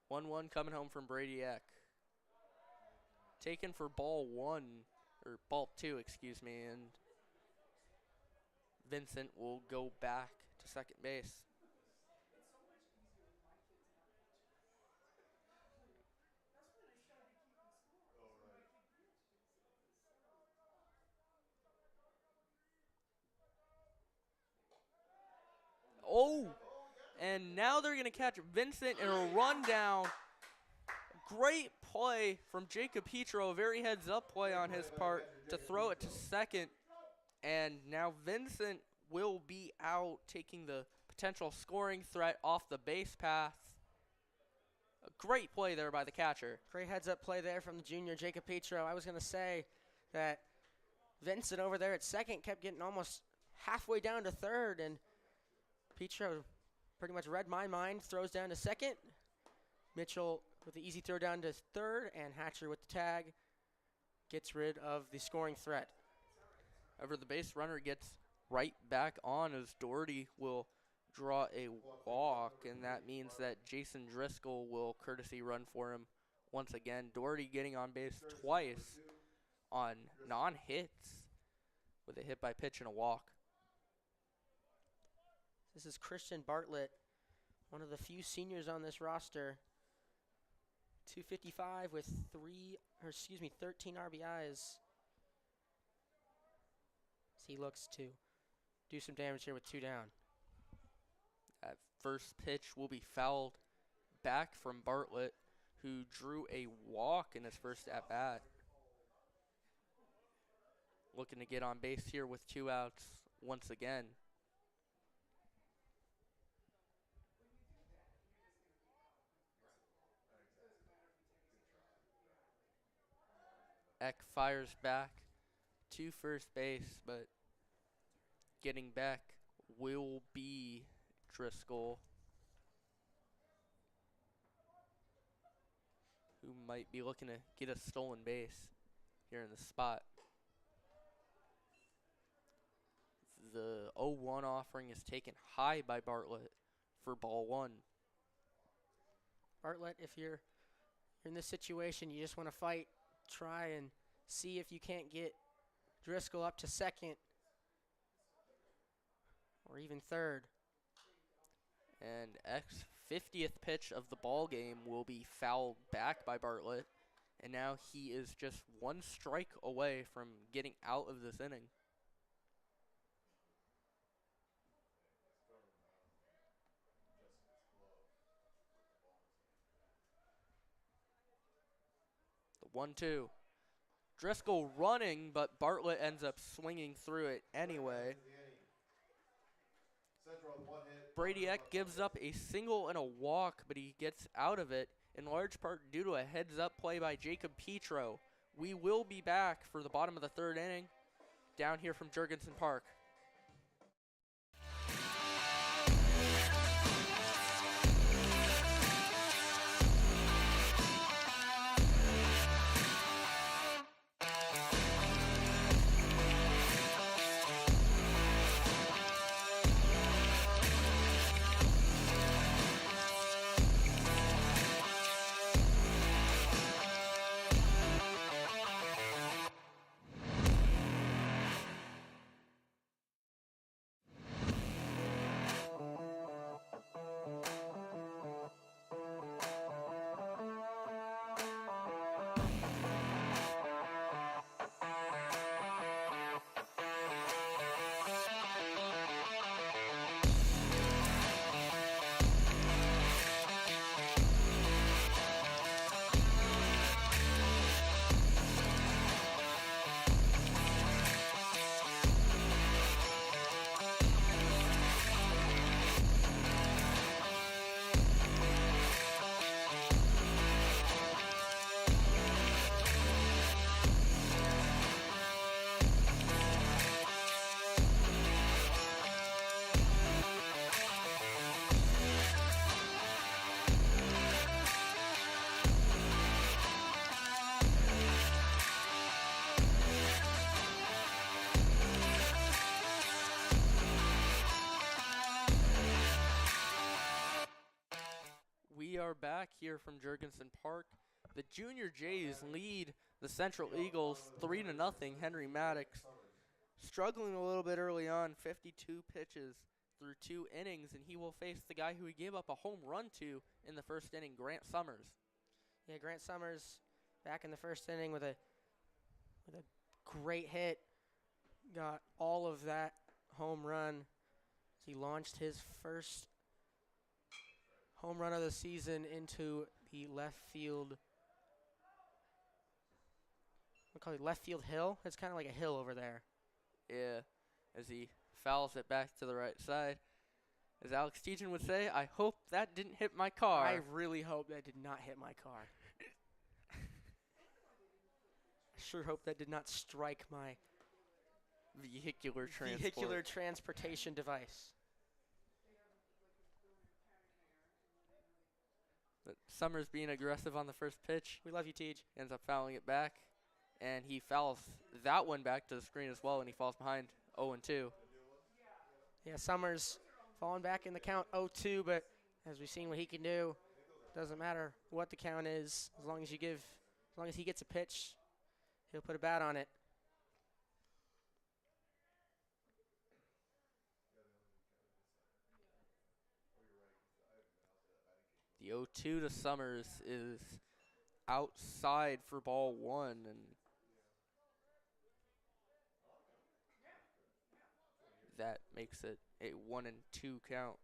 1-1 coming home from Brady Eck. Taken for ball 2, excuse me, and Vincent will go back to second base. Oh, and now they're going to catch Vincent in a rundown. Great play from Jacob Petro, a very heads-up play on his part to throw it to second. And now Vincent will be out, taking the potential scoring threat off the base path. A great play there by the catcher. Great heads-up play there from the junior, Jacob Petro. I was going to say that Vincent over there at second kept getting almost halfway down to third, and Petro pretty much read my mind, throws down to second. Mitchell with the easy throw down to third, and Hatcher with the tag gets rid of the scoring threat. However, the base runner gets right back on, as Doherty will draw a walk, and that means that Jason Driscoll will courtesy run for him once again. Doherty getting on base twice on non-hits with a hit by pitch and a walk. This is Christian Bartlett, one of the few seniors on this roster. 255 with 13 RBIs. As he looks to do some damage here with 2 down. That first pitch will be fouled back from Bartlett, who drew a walk in his first at-bat. Looking to get on base here with 2 outs once again. Eck fires back to first base, but getting back will be Driscoll, who might be looking to get a stolen base here in the spot. The 0-1 offering is taken high by Bartlett for ball 1. Bartlett, if you're in this situation, you just want to fight. Try and see if you can't get Driscoll up to second or even third. And Eck's 50th pitch of the ball game will be fouled back by Bartlett, and now he is just 1 strike away from getting out of this inning. The 1-2. Driscoll running, but Bartlett ends up swinging through it anyway. Brady Eck gives up a single and a walk, but he gets out of it in large part due to a heads-up play by Jacob Petro. We will be back for the bottom of the 3rd inning down here from Jurgensen Park. are back here from Jurgensen Park. The Junior Jays lead the Central Eagles 3-0. Henry Maddox struggling a little bit early on, 52 pitches through 2 innings, and he will face the guy who he gave up a home run to in the first inning, Grant Summers. Yeah, Grant Summers back in the first inning with a great hit. Got all of that home run as he launched his first home run of the season into the left field. We call it left field hill. It's kind of like a hill over there. Yeah, as he fouls it back to the right side. As Alex Tejan would say, I hope that didn't hit my car. I really hope that did not hit my car. I sure hope that did not strike my vehicular transportation device. But Summers being aggressive on the first pitch. We love you, Tej. Ends up fouling it back. And he fouls that one back to the screen as well, and he falls behind 0-2. Yeah, Summers falling back in the count 0-2, but as we've seen what he can do, doesn't matter what the count is, as long as he gets a pitch, he'll put a bat on it. The 0-2 to Summers is outside for ball 1, and that makes it a 1-2 count.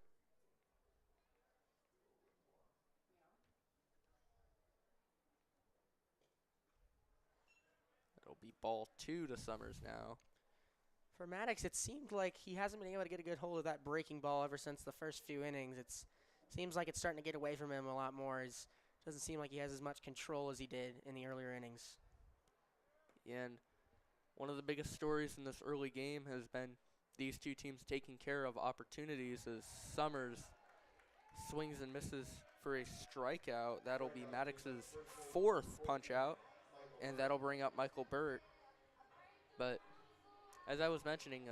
It'll be ball 2 to Summers now. For Maddox, it seemed like he hasn't been able to get a good hold of that breaking ball ever since the first few innings. It seems like it's starting to get away from him a lot more. It doesn't seem like he has as much control as he did in the earlier innings. And one of the biggest stories in this early game has been these two teams taking care of opportunities as Summers swings and misses for a strikeout. That'll be Maddox's 4th punch out, and that'll bring up Michael Burt. But as I was mentioning,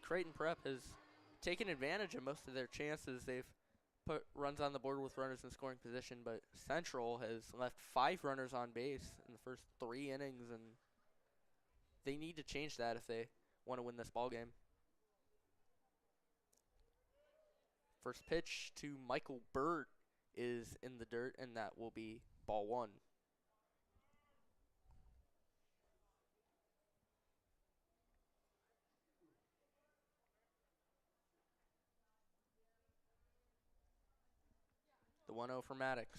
Creighton Prep has taken advantage of most of their chances. They've put runs on the board with runners in scoring position, but Central has left 5 runners on base in the first 3 innings, and they need to change that if they want to win this ball game. First pitch to Michael Burt is in the dirt, and that will be ball 1. The 1-0 for Maddox.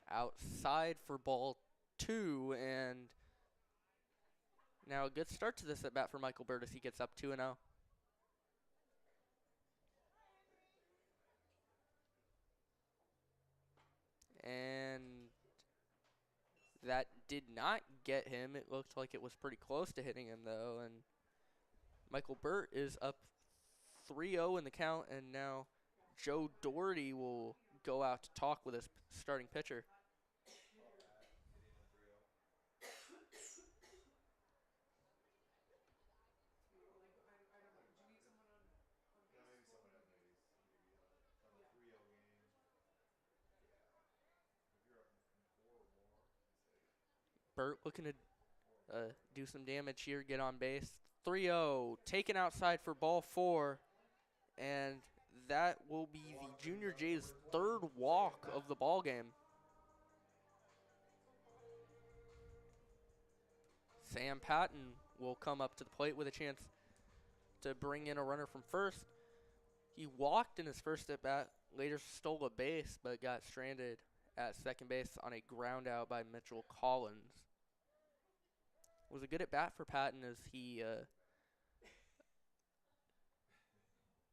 Outside for ball 2, and now a good start to this at bat for Michael Burt as he gets up 2-0. And that did not get him. It looked like it was pretty close to hitting him, though. And Michael Burt is up 3-0 in the count, and now Joe Doherty will go out to talk with his starting pitcher. Burt looking to do some damage here, get on base. 3-0, taken outside for ball 4, and that will be the Junior Jays' 3rd walk of the ball game. Sam Patton will come up to the plate with a chance to bring in a runner from first. He walked in his first at bat, later stole a base, but got stranded at second base on a ground out by Mitchell Collins. It was a good at bat for Patton as he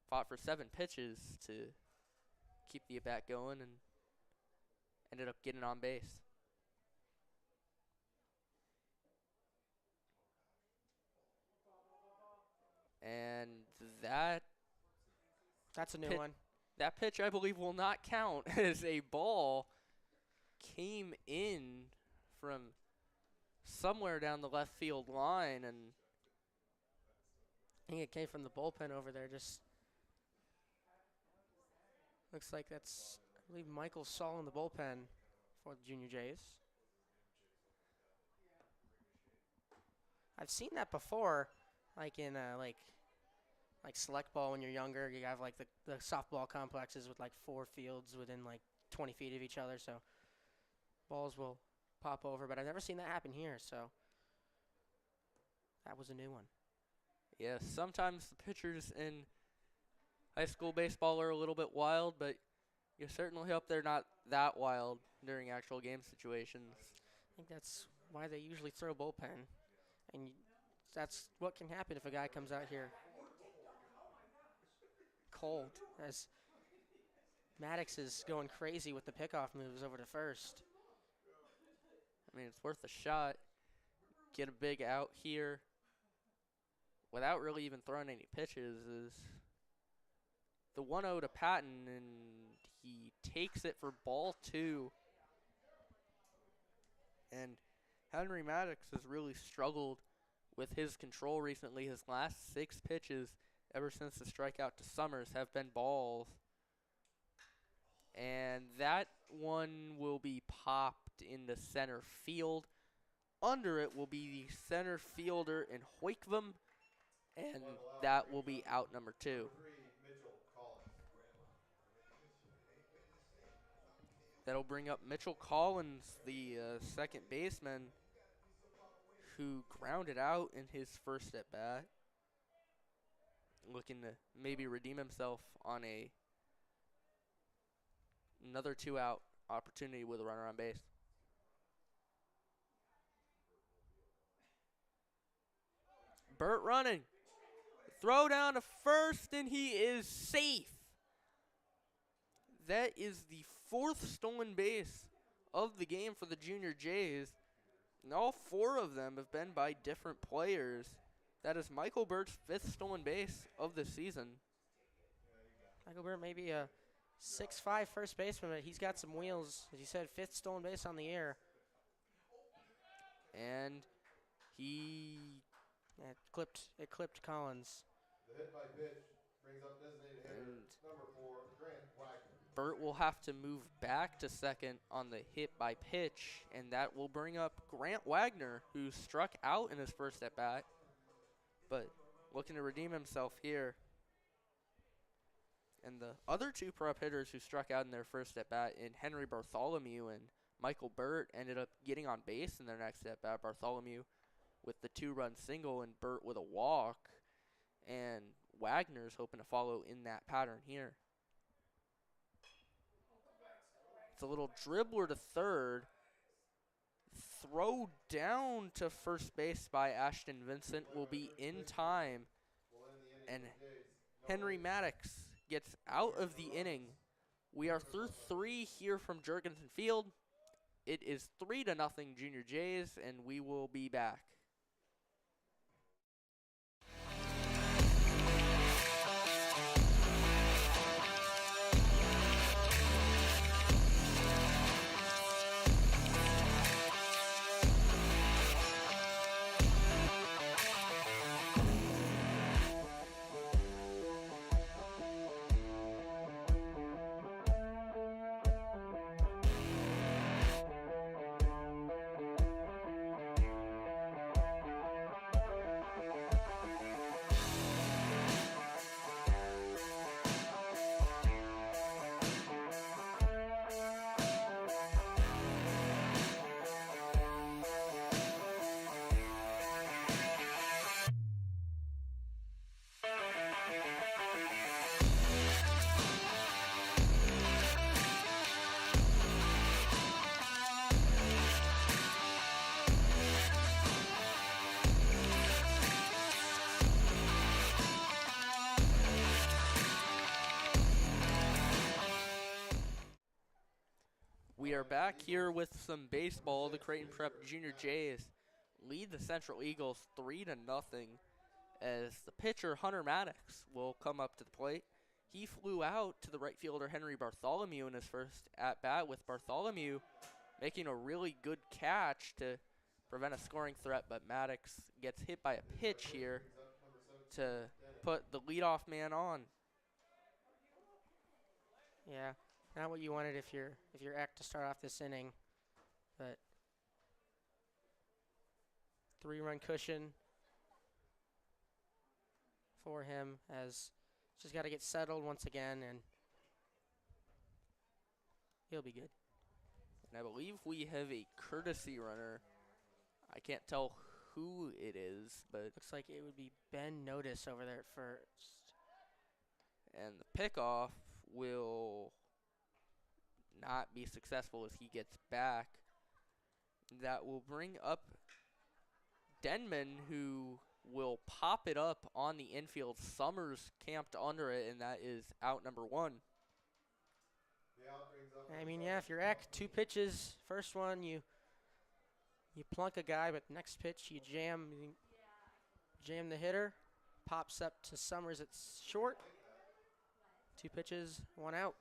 fought for 7 pitches to keep the at bat going and ended up getting on base. And that's a new one. That pitch, I believe, will not count as a ball came in from somewhere down the left field line, and I think it came from the bullpen over there. Just looks like that's I believe Michael Saul in the bullpen for the Junior Jays. I've seen that before, like in like select ball when you're younger. You have like the softball complexes with like 4 fields within like 20 feet of each other, so balls will pop over. But I've never seen that happen here, so that was a new one. Yeah, sometimes the pitchers in high school baseball are a little bit wild, but you certainly hope they're not that wild during actual game situations. I think that's why they usually throw bullpen, and that's what can happen if a guy comes out here cold, as Maddox is going crazy with the pickoff moves over to first. I mean, it's worth a shot. Get a big out here without really even throwing any pitches is the 1-0 to Patton, and he takes it for ball 2. And Henry Maddox has really struggled with his control recently. His last 6 pitches ever since the strikeout to Summers have been balls. And that one will be popped into center field. Under it will be the center fielder in Hoikvam, and that will be out number 2. That'll bring up Mitchell Collins, the second baseman, who grounded out in his first at bat, looking to maybe redeem himself on another 2-out opportunity with a runner on base. Burt running. Throw down to first, and he is safe. That is the 4th stolen base of the game for the Junior Jays. And all 4 of them have been by different players. That is Michael Burt's 5th stolen base of the season. Michael Burt may be a 6'5" first baseman, but he's got some wheels. As you said, 5th stolen base on the year. And he it clipped Collins. The hit by pitch brings up designated hitter number 4, Grant Wagner. Burt will have to move back to second on the hit by pitch, and that will bring up Grant Wagner, who struck out in his first at bat, but looking to redeem himself here. And the other 2 prop hitters who struck out in their first at bat in Henry Bartholomew and Michael Burt ended up getting on base in their next at bat. Bartholomew with the 2-run single and Burt with a walk, and Wagner's hoping to follow in that pattern here. It's a little dribbler to third. Throw down to first base by Ashton Vincent will be in time. And Henry Maddox gets out of the inning. We are through 3 here from Jurgensen Field. It is 3-0 Junior Jays, and we will be back. We are back here with some baseball. The Creighton Prep Junior Jays lead the Central Eagles 3-0 as the pitcher Hunter Maddox will come up to the plate. He flew out to the right fielder Henry Bartholomew in his first at-bat, with Bartholomew making a really good catch to prevent a scoring threat, but Maddox gets hit by a pitch here to put the leadoff man on. Yeah, Not what you wanted if you're Eck to start off this inning, but 3-run cushion for him as just got to get settled once again, and he'll be good. And I believe we have a courtesy runner. I can't tell who it is, but Looks like it would be Ben Notice over there at first. and the pickoff will not be successful as he gets back. That will bring up Denman, who will pop it up on the infield. Summers camped under it, and that is out number 1. The out brings up I mean, yeah, if you're Eck, 2 pitches. First one, you plunk a guy, but next pitch you jam the hitter. Pops up to Summers. It's short. 2 pitches, 1 out.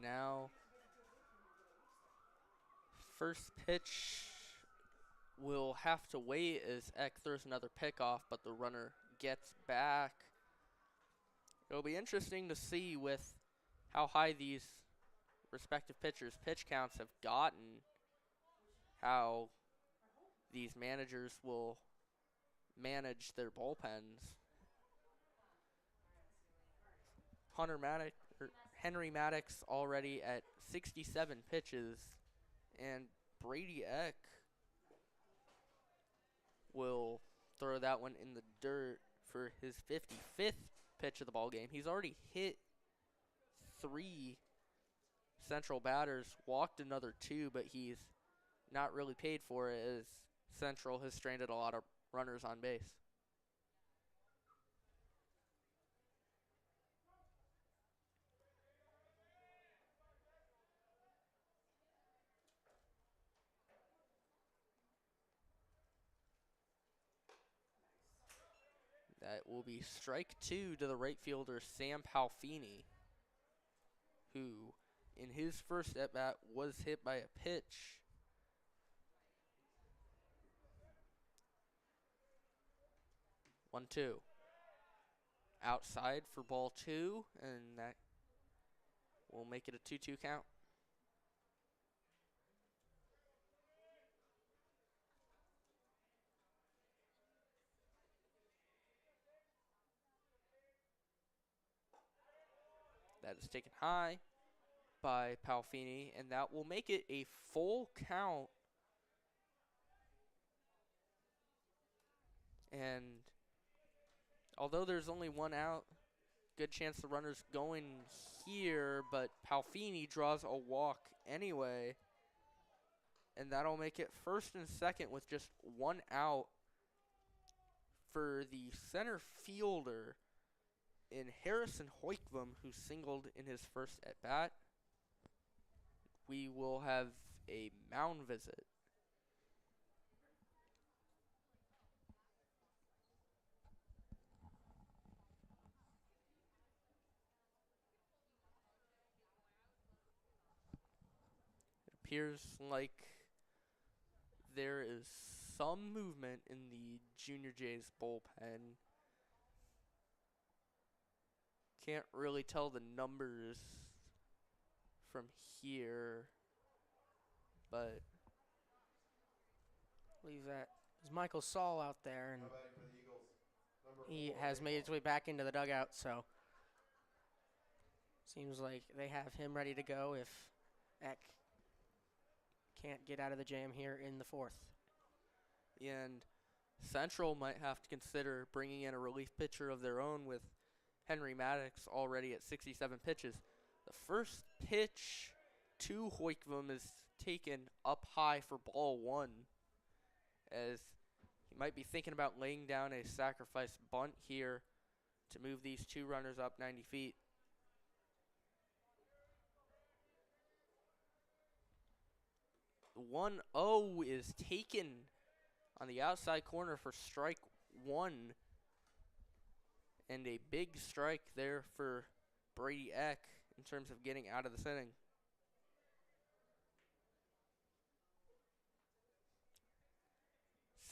Now, first pitch will have to wait as Eck throws another pickoff, but the runner gets back. It'll be interesting to see with how high these respective pitchers' pitch counts have gotten, how these managers will manage their bullpens. Henry Maddox already at 67 pitches, and Brady Eck will throw that one in the dirt for his 55th pitch of the ball game. He's already hit 3 Central batters, walked another 2, but he's not really paid for it as Central has stranded a lot of runners on base. That will be strike 2 to the right fielder, Sam Palfini, who in his first at-bat was hit by a pitch. One, 2. Outside for ball 2, and that will make it a 2-2 count. That is taken high by Palfini, and that will make it a full count. And although there's only 1 out, good chance the runner's going here, but Palfini draws a walk anyway. And that'll make it first and second with just 1 out for the center fielder in Harrison Hoikvam, who singled in his first at-bat. We will have a mound visit. It appears like there is some movement in the Junior Jays bullpen. Can't really tell the numbers from here, but I believe that is Michael Saul out there, and Now batting for the Eagles, number he 4, has made his way back into the dugout, so seems like they have him ready to go if Eck can't get out of the jam here in the 4th. and Central might have to consider bringing in a relief pitcher of their own with Henry Maddox already at 67 pitches. The first pitch to Hoikvam is taken up high for ball 1, as he might be thinking about laying down a sacrifice bunt here to move these 2 runners up 90 feet. The 1-0 is taken on the outside corner for strike 1. And a big strike there for Brady Eck in terms of getting out of this inning.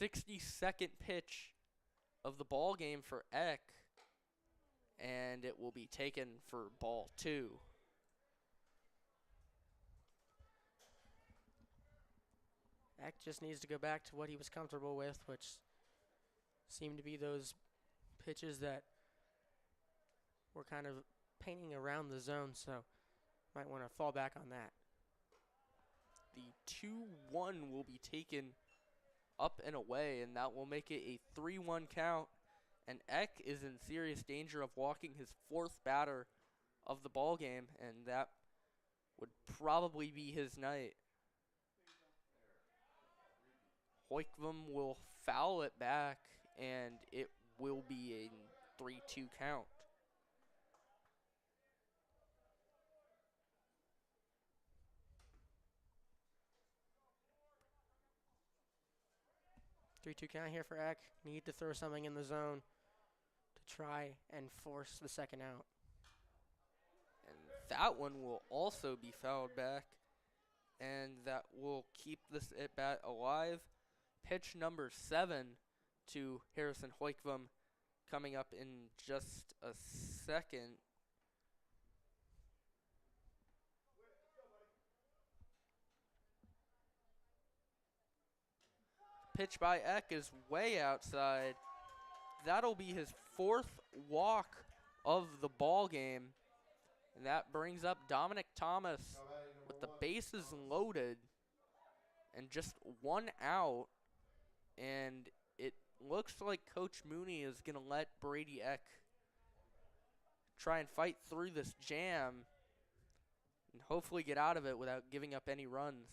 '62nd pitch of the ball game for Eck, and it will be taken for ball 2. Eck just needs to go back to what he was comfortable with, which seemed to be those pitches that were kind of painting around the zone, so might want to fall back on that. The 2-1 will be taken up and away, and that will make it a 3-1 count. And Eck is in serious danger of walking his 4th batter of the ball game, and that would probably be his night. Hoikvam will foul it back, and it will be a 3-2 count. 3-2 count here for Eck. Need to throw something in the zone to try and force the second out. And that one will also be fouled back, and that will keep this at-bat alive. Pitch number 7 to Harrison Hoikvam coming up in just a second. Pitch by Eck is way outside. That'll be his 4th walk of the ball game. And that brings up Dominic Thomas with the bases loaded and just 1 out. And it looks like Coach Mooney is going to let Brady Eck try and fight through this jam and hopefully get out of it without giving up any runs.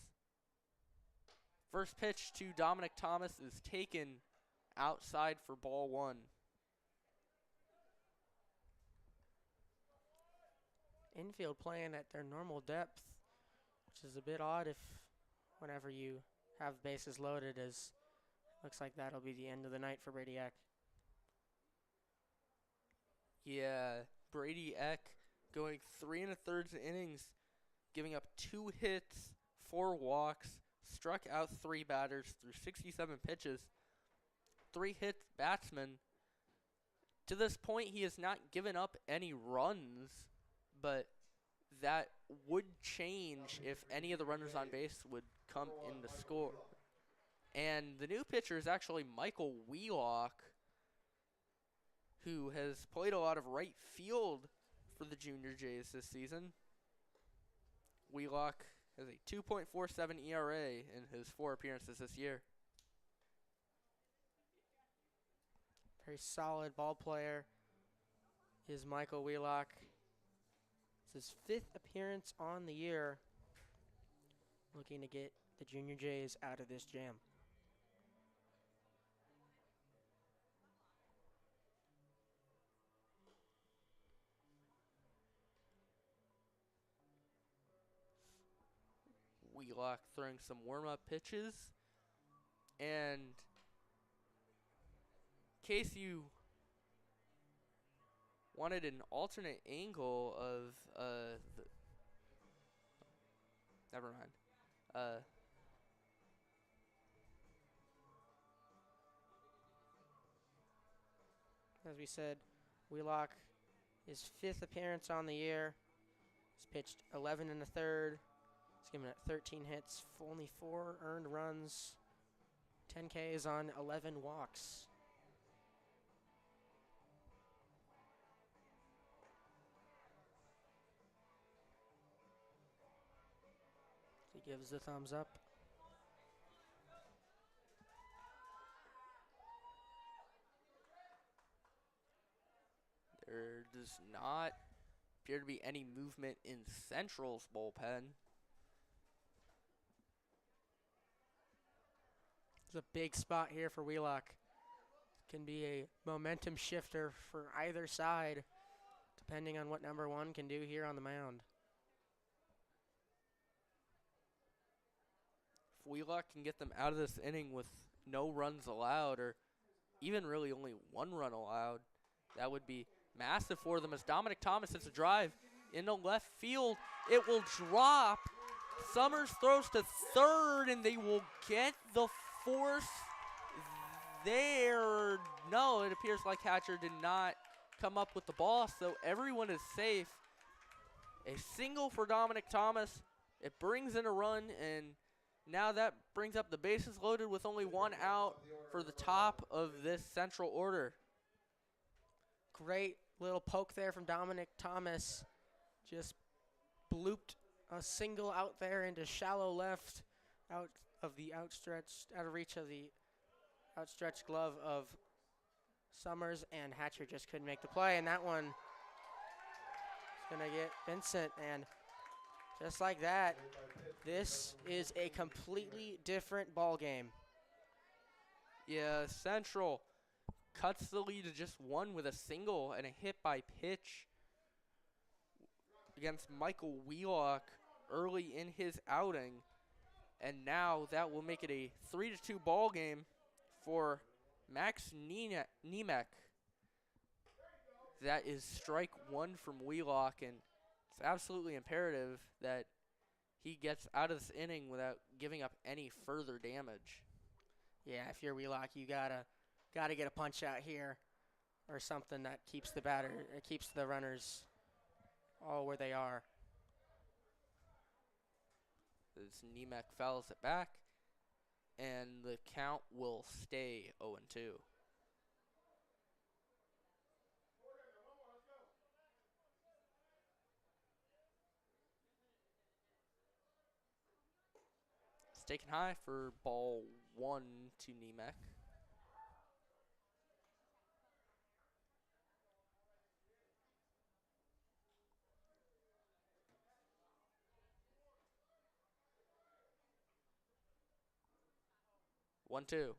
First pitch to Dominic Thomas is taken outside for ball 1. Infield playing at their normal depth, which is a bit odd if whenever you have bases loaded, as looks like that'll be the end of the night for Brady Eck. Yeah, Brady Eck going 3 1/3 innings, giving up 2 hits, 4 walks, struck out 3 batters through 67 pitches, 3 hit batsmen. To this point, he has not given up any runs, but that would change if any of the runners on base would come in to score. And the new pitcher is actually Michael Wheelock, who has played a lot of right field for the Junior Jays this season. Wheelock has a 2.47 ERA in his 4 appearances this year. Very solid ball player is Michael Wheelock. It's his 5th appearance on the year, looking to get the Junior Jays out of this jam. Wheelock throwing some warm-up pitches. And in case you wanted an alternate angle of never mind. As we said, Wheelock, his 5th appearance on the year. He's pitched 11 1/3. He's given it 13 hits, only 4 earned runs, 10 Ks on 11 walks. He gives the thumbs up. There does not appear to be any movement in Central's bullpen. It's a big spot here for Wheelock. Can be a momentum shifter for either side, depending on what number 1 can do here on the mound. If Wheelock can get them out of this inning with no runs allowed, or even really only 1 run allowed, that would be massive for them. As Dominic Thomas hits a drive into left field, it will drop. Summers throws to 3rd, and they will get the force there. No, it appears like catcher did not come up with the ball, so everyone is safe. A single for Dominic Thomas. It brings in a run, and now that brings up the bases loaded with only one out for the top of this central order. Great little poke there from Dominic Thomas. Just blooped a single out there into shallow left, out of reach of the outstretched glove of Summers, and Hatcher just couldn't make the play, and that one is gonna get Vincent, and just like that, this is a completely different ball game. Yeah, Central cuts the lead to just one with a single and a hit by pitch against Michael Wheelock early in his outing. And now that will make it a 3-2 ball game for Max Nemec. That is strike one from Wheelock, and it's absolutely imperative that he gets out of this inning without giving up any further damage. Yeah, if you're Wheelock, you gotta get a punch out here or something that keeps the runners all where they are. As Nemec fouls it back, and the count will stay 0-2. It's taken high for ball one to Nemec. One, two.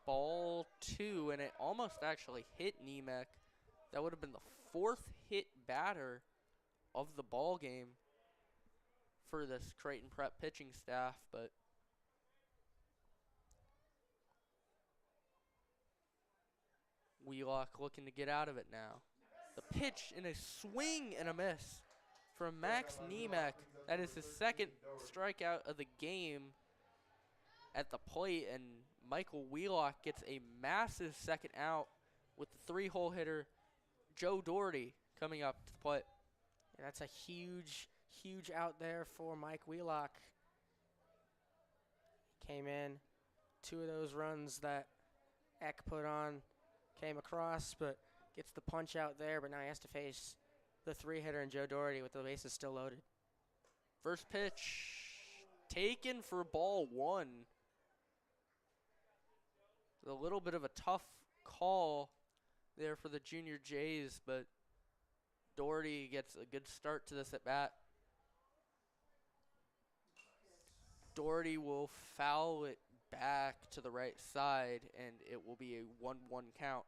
Ball two, and it almost actually hit Nemec. That would have been the fourth hit batter of the ball game for this Creighton Prep pitching staff, but Wheelock looking to get out of it now. The pitch and a swing and a miss from Max Nemec. That is his second strikeout of the game at the plate, and Michael Wheelock gets a massive second out with the three-hole hitter Joe Doherty coming up to the plate. Yeah, that's a huge out there for Mike Wheelock. Came in, two of those runs that Eck put on came across, but gets the punch out there, but now he has to face the three-hitter and Joe Doherty with the bases still loaded. First pitch taken for ball one. A little bit of a tough call there for the Junior Jays, but Doherty gets a good start to this at bat. Doherty will foul it back to the right side, and it will be a 1-1 count.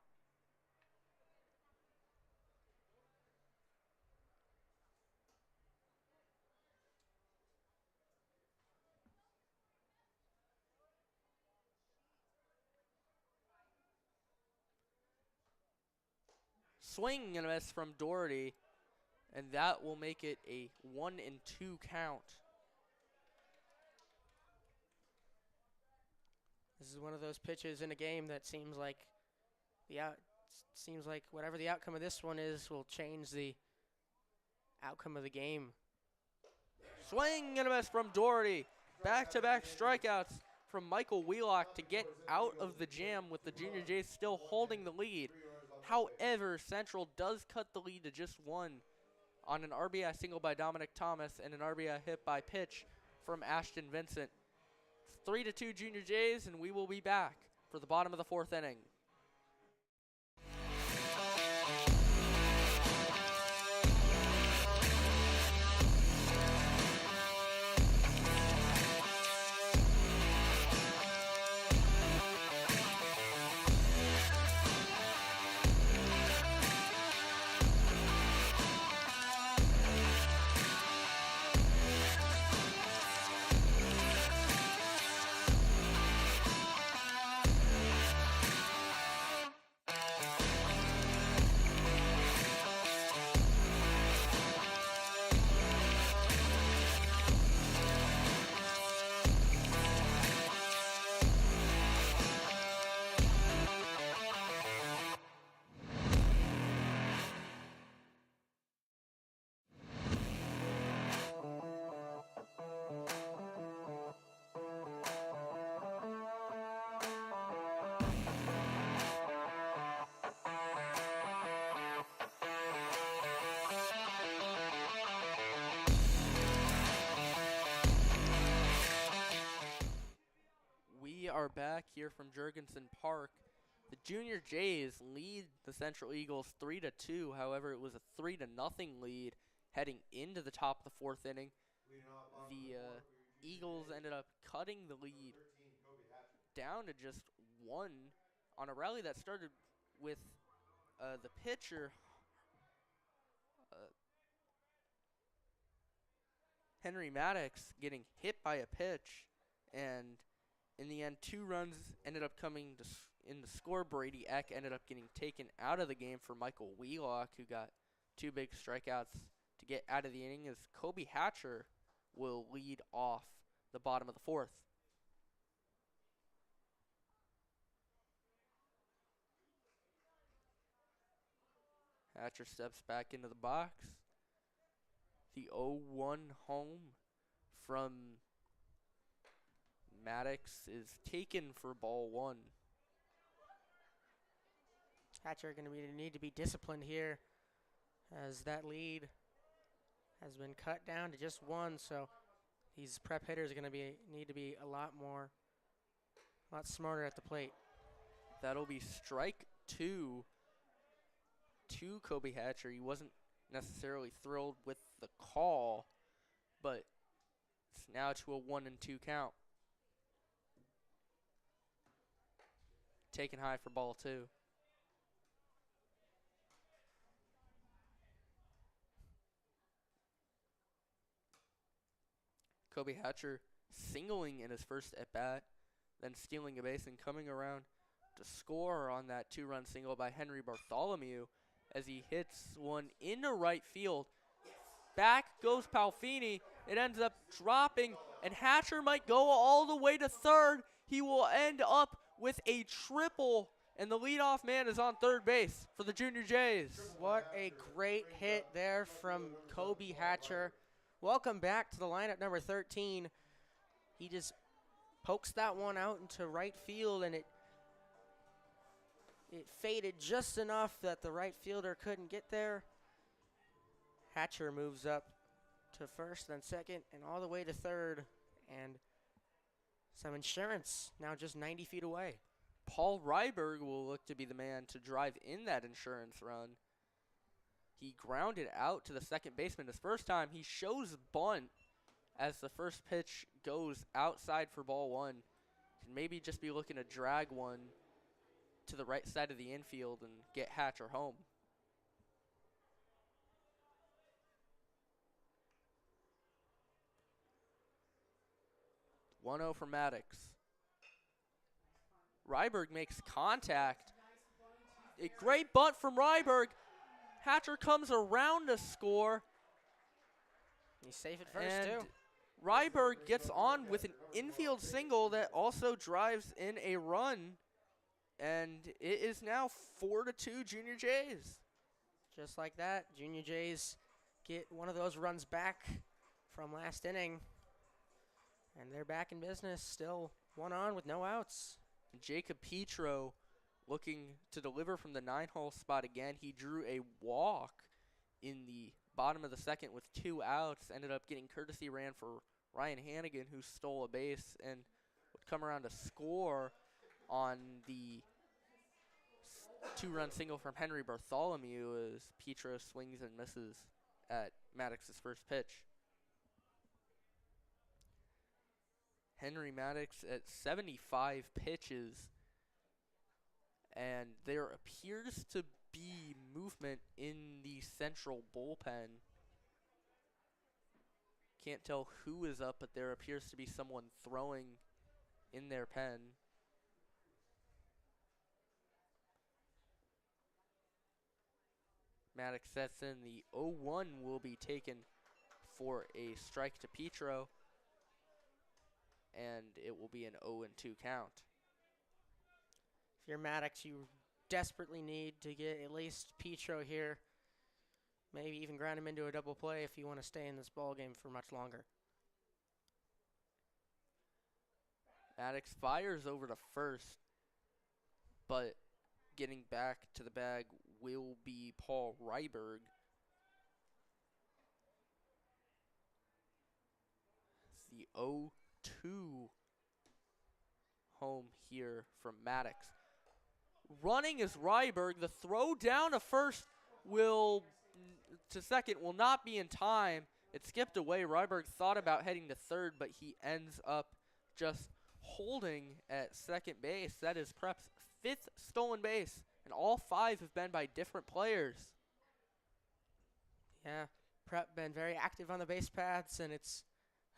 Swing and a miss from Doherty, and that will make it a 1-2 count. This is one of those pitches in a game that seems like whatever the outcome of this one is will change the outcome of the game. Swing and a miss from Doherty. Back-to-back strikeouts from Michael Wheelock to get out of the jam with the Junior Jays still holding the lead. However, Central does cut the lead to just one on an RBI single by Dominic Thomas and an RBI hit by pitch from Ashton Vincent. It's 3-2 Junior Jays, and we will be back for the bottom of the fourth inning. are back here from Jurgensen Park. The Junior Jays lead the Central Eagles 3-2. However, it was a 3-0 lead heading into the top of the fourth inning. The Eagles ended up cutting the lead down to just one on a rally that started with the pitcher, Henry Maddox, getting hit by a pitch, and in the end, 2 runs ended up coming in the score. Brady Eck ended up getting taken out of the game for Michael Wheelock, who got 2 big strikeouts to get out of the inning, as Kobe Hatcher will lead off the bottom of the fourth. Hatcher steps back into the box. The 0-1 home from Maddox is taken for ball 1. Hatcher going to need to be disciplined here, as that lead has been cut down to just 1. So these prep hitters are going to need to be a lot smarter at the plate. That'll be strike 2 to Kobe Hatcher. He wasn't necessarily thrilled with the call, but it's now to a 1-2 count. Taken high for ball 2. Kobe Hatcher singling in his first at-bat, then stealing a base and coming around to score on that 2-run single by Henry Bartholomew as he hits one into right field. Back goes Palfini. It ends up dropping, and Hatcher might go all the way to third. He will end up with a triple, and the leadoff man is on third base for the Junior Jays. What a great hit there from Kobe Hatcher. Welcome back to the lineup, number 13. He just pokes that one out into right field, and it faded just enough that the right fielder couldn't get there. Hatcher moves up to first, then second, and all the way to third, and some insurance now just 90 feet away. Paul Ryberg will look to be the man to drive in that insurance run. He grounded out to the second baseman his first time. He shows bunt as the first pitch goes outside for ball 1. Can maybe just be looking to drag one to the right side of the infield and get Hatcher home. (1-0) from Maddox. Ryberg makes contact. A great bunt from Ryberg. Hatcher comes around to score. He's safe at first, too. Ryberg gets on with an infield single that also drives in a run. And it is now 4-2 Junior Jays. Just like that, Junior Jays get one of those runs back from last inning. And they're back in business, still 1 on with no outs. Jacob Petro looking to deliver from the 9-hole spot again. He drew a walk in the bottom of the second with 2 outs. Ended up getting courtesy ran for Ryan Hannigan, who stole a base and would come around to score on the 2-run single from Henry Bartholomew as Petro swings and misses at Maddox's first pitch. Henry Maddox at 75 pitches, and there appears to be movement in the central bullpen. Can't tell who is up, but there appears to be someone throwing in their pen. Maddox sets in. The 0-1 will be taken for a strike to Petro, and it will be an 0-2 count. If you're Maddox, you desperately need to get at least Petro here. Maybe even ground him into a double play if you want to stay in this ball game for much longer. Maddox fires over to first, but getting back to the bag will be Paul Ryberg. It's the 0-2 home here from Maddox. Running is Ryberg. The throw down to first to second will not be in time. It skipped away. Ryberg thought about heading to third, but he ends up just holding at second base. That is Prep's 5th stolen base, and all 5 have been by different players. Yeah, Prep been very active on the base paths, and it's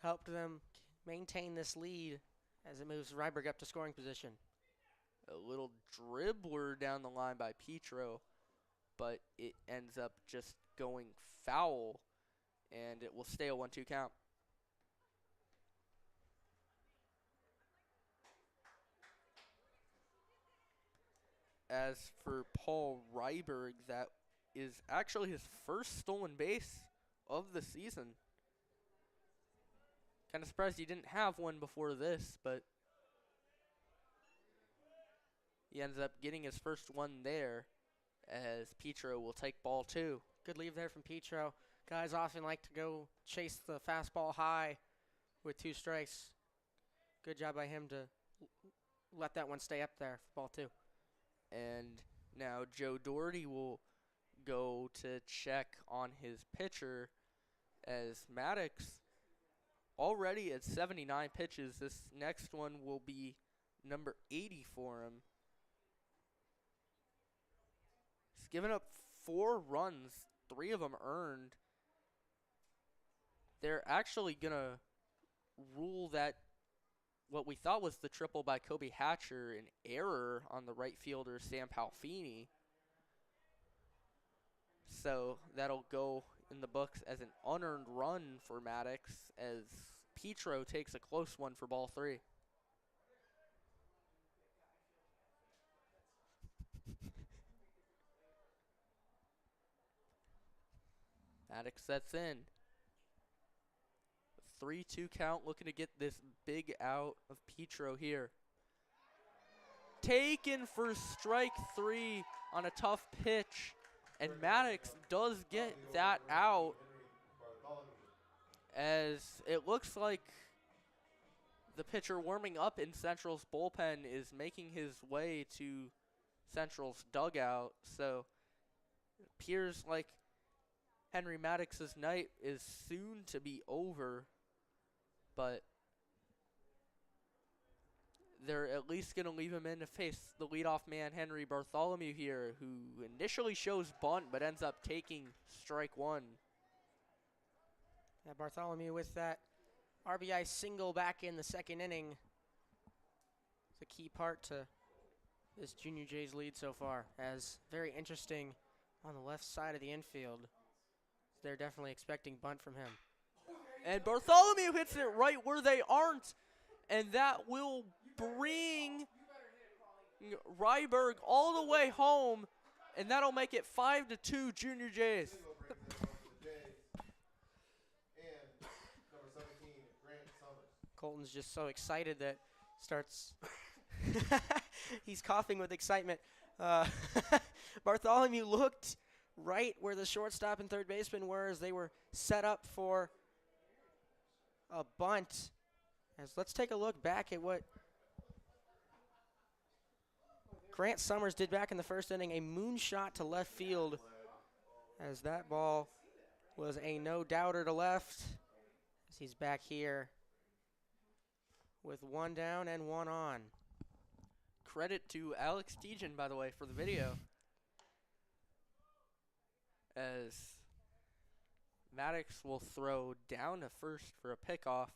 helped them maintain this lead as it moves Ryberg up to scoring position. A little dribbler down the line by Petro, but it ends up just going foul, and it will stay a 1-2 count. As for Paul Ryberg, that is actually his first stolen base of the season. Kind of surprised he didn't have one before this, but he ends up getting his first one there, as Petro will take ball 2. Good leave there from Petro. Guys often like to go chase the fastball high with 2 strikes. Good job by him to let that one stay up there for ball 2. And now Joe Doherty will go to check on his pitcher, as Maddox already at 79 pitches. This next one will be number 80 for him. He's given up 4 runs, 3 of them earned. They're actually going to rule that what we thought was the triple by Kobe Hatcher an error on the right fielder, Sam Palfini. So that'll go in the books as an unearned run for Maddox, as Petro takes a close one for ball 3. Maddox sets in. 3-2 count, looking to get this big out of Petro here. Taken for strike 3 on a tough pitch, and Maddox does get that out, as it looks like the pitcher warming up in Central's bullpen is making his way to Central's dugout. So it appears like Henry Maddox's night is soon to be over, but they're at least going to leave him in to face the leadoff man, Henry Bartholomew here, who initially shows bunt but ends up taking strike 1. Yeah, Bartholomew with that RBI single back in the second inning. It's a key part to this Junior Jays lead so far, as very interesting on the left side of the infield. They're definitely expecting bunt from him. And Bartholomew hits it right where they aren't, and that will bring Ryberg all the way home, and that'll make it 5-2 Junior Jays. Colton's just so excited that starts he's coughing with excitement. Bartholomew looked right where the shortstop and third baseman were as they were set up for a bunt. As let's take a look back at what Grant Summers did back in the first inning, a moonshot to left field, as that ball was a no-doubter to left, as he's back here with 1 down and 1 on. Credit to Alex Tejan, by the way, for the video, as Maddox will throw down to first for a pickoff,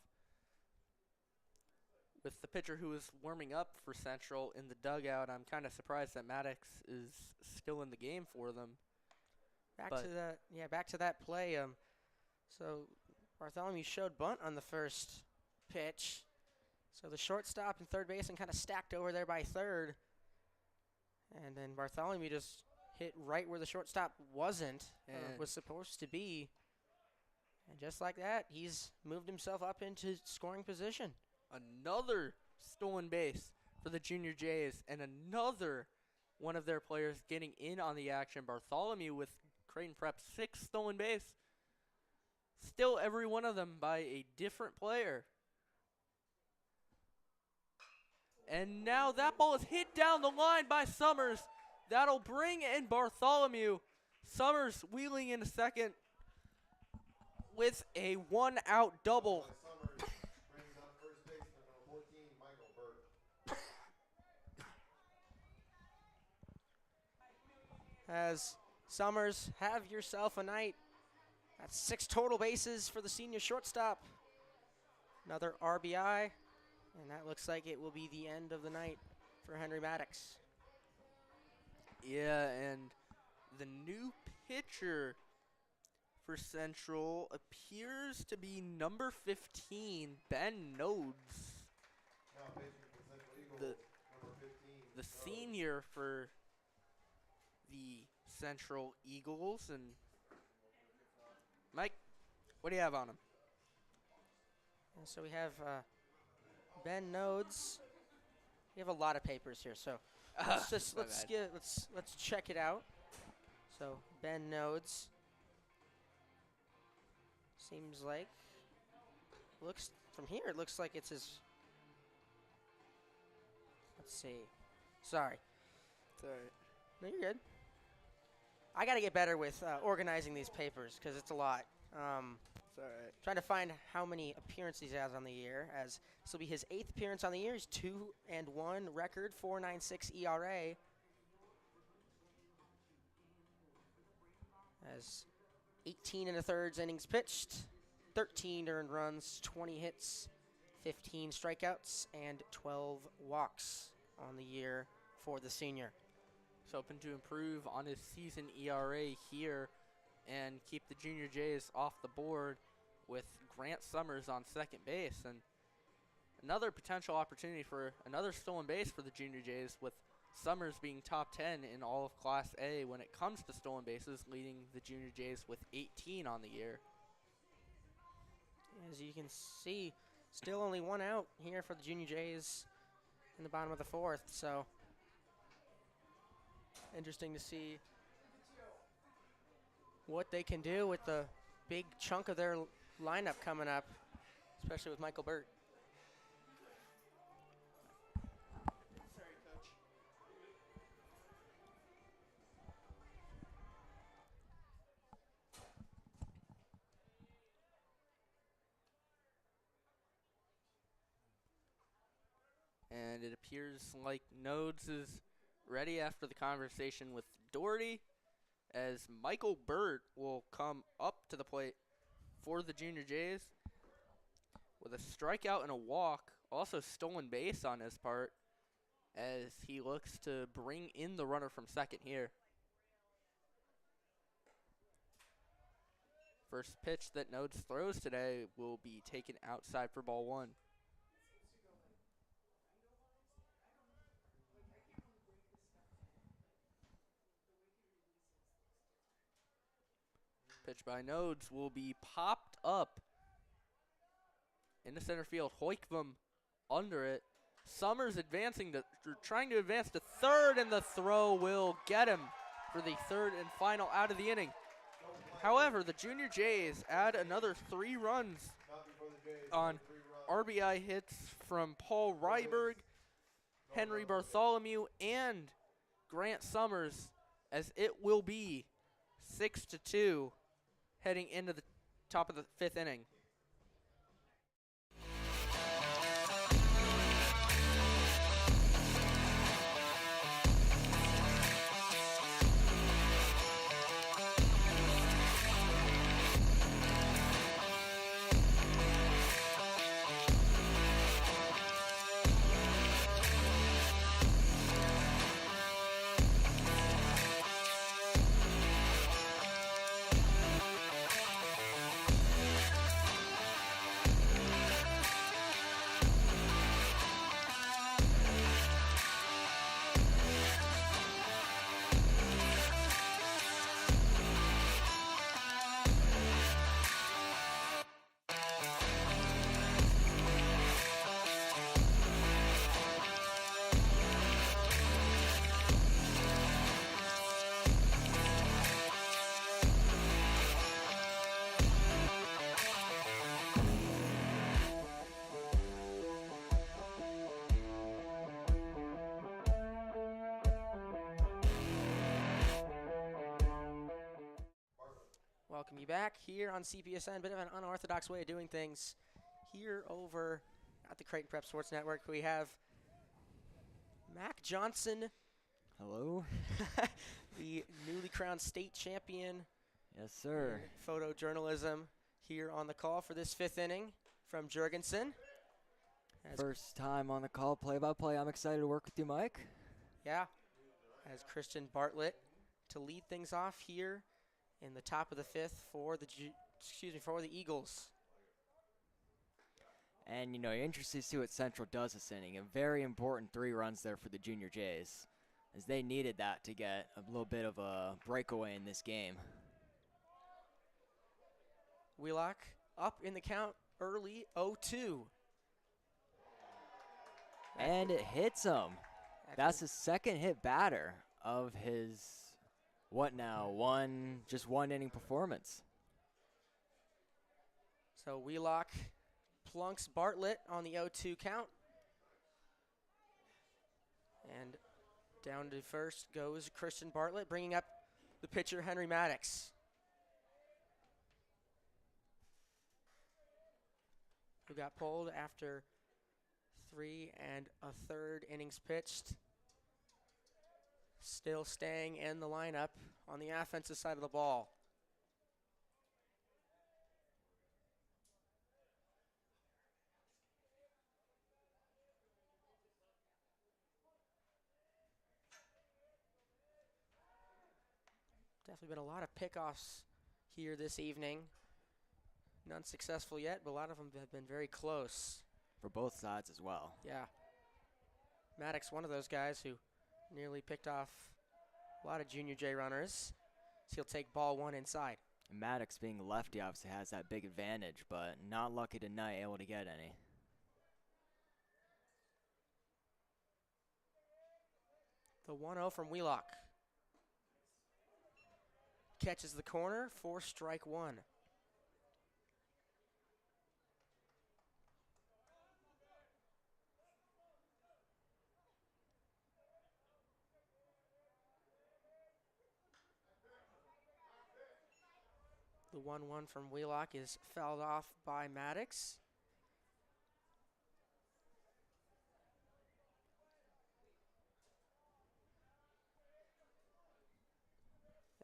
with the pitcher who is warming up for Central in the dugout. I'm kind of surprised that Maddox is still in the game for them. Back to that play. So Bartholomew showed bunt on the first pitch. So the shortstop and third baseman kind of stacked over there by third. And then Bartholomew just hit right where the shortstop wasn't, was supposed to be. And just like that, he's moved himself up into scoring position. Another stolen base for the Junior Jays, and another one of their players getting in on the action. Bartholomew with Creighton Prep's 6th stolen base. Still every one of them by a different player. And now that ball is hit down the line by Summers. That'll bring in Bartholomew. Summers wheeling in a second with a 1-out double. Summers brings up first baseman number 14, Michael Burt. As Summers, have yourself a night. That's 6 total bases for the senior shortstop. Another RBI, and that looks like it will be the end of the night for Henry Maddox. Yeah, and the new pitcher for Central appears to be number 15, Ben Nodes, Now pitching for Central Eagles, the number 15. senior for the Central Eagles. And Mike, what do you have on him? And so we have Ben Nodes. We have a lot of papers here, so let's check it out. So Ben Nodes seems like from here it looks like it's his. Let's see. Sorry. It's all right. No, you're good. I got to get better with organizing these papers because it's a lot. It's all right. Trying to find how many appearances he has on the year, as this will be his 8th appearance on the year. He's 2-1 record, 4.96 ERA. As 18 1/3 innings pitched, 13 earned runs, 20 hits, 15 strikeouts, and 12 walks on the year for the senior. He's hoping to improve on his season ERA here and keep the Junior Jays off the board with Grant Summers on second base. And another potential opportunity for another stolen base for the Junior Jays, with Summers being top 10 in all of Class A when it comes to stolen bases, leading the Junior Jays with 18 on the year. As you can see, still only 1 out here for the Junior Jays in the bottom of the 4th. So interesting to see what they can do with the big chunk of their lineup coming up, especially with Michael Burt. Sorry, Coach. And it appears like Nodes is ready after the conversation with Doherty, as Michael Burt will come up to the plate for the Junior Jays with a strikeout and a walk, also stolen base on his part, as he looks to bring in the runner from second here. First pitch that Nodes throws today will be taken outside for ball 1. Pitch by Nodes will be popped up into center field. Hoikvam under it. Summers trying to advance to third, and the throw will get him for the 3rd and final out of the inning. However, the Junior Jays add another 3 runs on RBI hits from Paul Ryberg, Henry Bartholomew, and Grant Summers, as it will be 6-2 heading into the top of the 5th inning. Welcome you back here on CPSN. Bit of an unorthodox way of doing things here over at the Creighton Prep Sports Network. We have Mac Johnson. Hello. The newly crowned state champion. Yes, sir. In photojournalism here on the call for this 5th inning from Jurgensen. First time on the call, play-by-play. I'm excited to work with you, Mike. Yeah, as Christian Bartlett to lead things off here in the top of the 5th for the for the Eagles. And, you know, you're interested to see what Central does this inning. A very important 3 runs there for the Junior Jays, as they needed that to get a little bit of a breakaway in this game. Wheelock up in the count early, 0-2. And it hits him. That's his second hit batter of his, what now, just one inning performance. So Wheelock plunks Bartlett on the 0-2 count. And down to first goes Christian Bartlett, bringing up the pitcher Henry Maddox, who got pulled after 3 1/3 innings pitched. Still staying in the lineup on the offensive side of the ball. Definitely been a lot of pickoffs here this evening. None successful yet, but a lot of them have been very close. For both sides as well. Yeah. Maddox, one of those guys who nearly picked off a lot of Junior J runners. So he'll take ball 1 inside. And Maddox, being a lefty, obviously has that big advantage, but not lucky tonight, able to get any. The 1-0 from Wheelock. Catches the corner for strike 1. The 1-1 from Wheelock is fouled off by Maddox.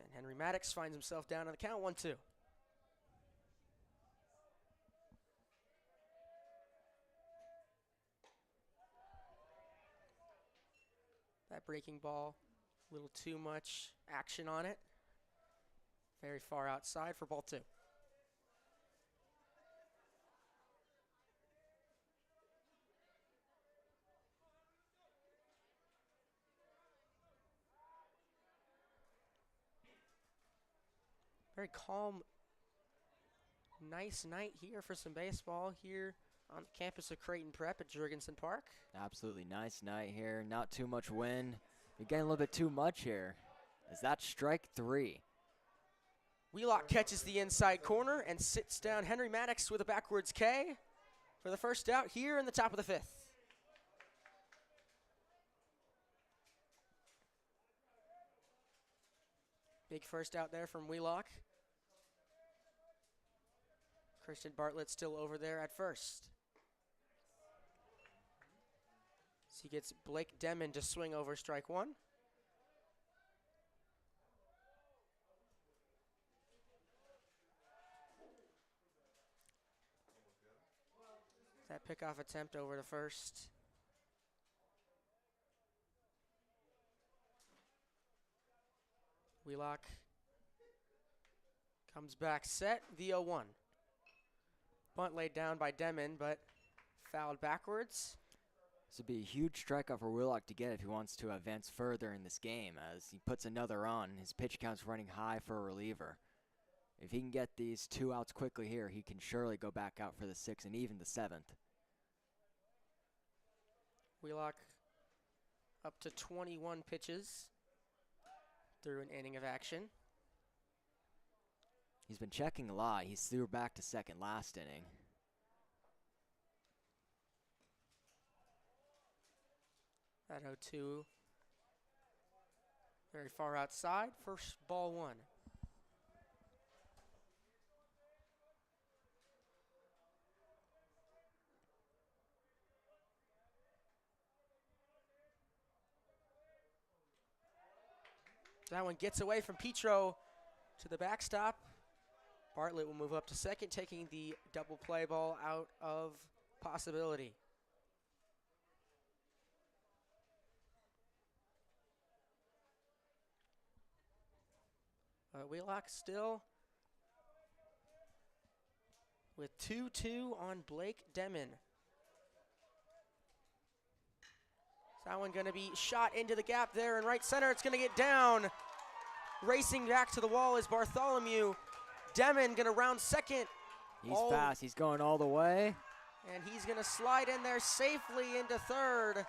And Henry Maddox finds himself down on the count, 1-2. That breaking ball, a little too much action on it. Very far outside for ball 2. Very calm, nice night here for some baseball here on the campus of Creighton Prep at Jurgensen Park. Absolutely nice night here. Not too much wind. You're getting a little bit too much here. Is that strike 3? Wheelock catches the inside corner and sits down Henry Maddox with a backwards K for the first out here in the top of the 5th. Big first out there from Wheelock. Christian Bartlett still over there at first. So he gets Blake Demon to swing over strike 1. That pickoff attempt over the first. Wheelock comes back set, the 0-1. Bunt laid down by Demon, but fouled backwards. This would be a huge strikeout for Wheelock to get if he wants to advance further in this game, as he puts another on. His pitch count's running high for a reliever. If he can get these 2 outs quickly here, he can surely go back out for the 6th and even the 7th. Wheelock up to 21 pitches through an inning of action. He's been checking a lot. He threw back to second last inning. That 0-2 very far outside. First ball 1. That one gets away from Petro to the backstop. Bartlett will move up to second, taking the double play ball out of possibility. Wheelock still with 2-2 on Blake Demon. That one going to be shot into the gap there in right center. It's going to get down. Racing back to the wall is Bartholomew. Demon going to round second. He's fast. He's going all the way. And he's going to slide in there safely into third.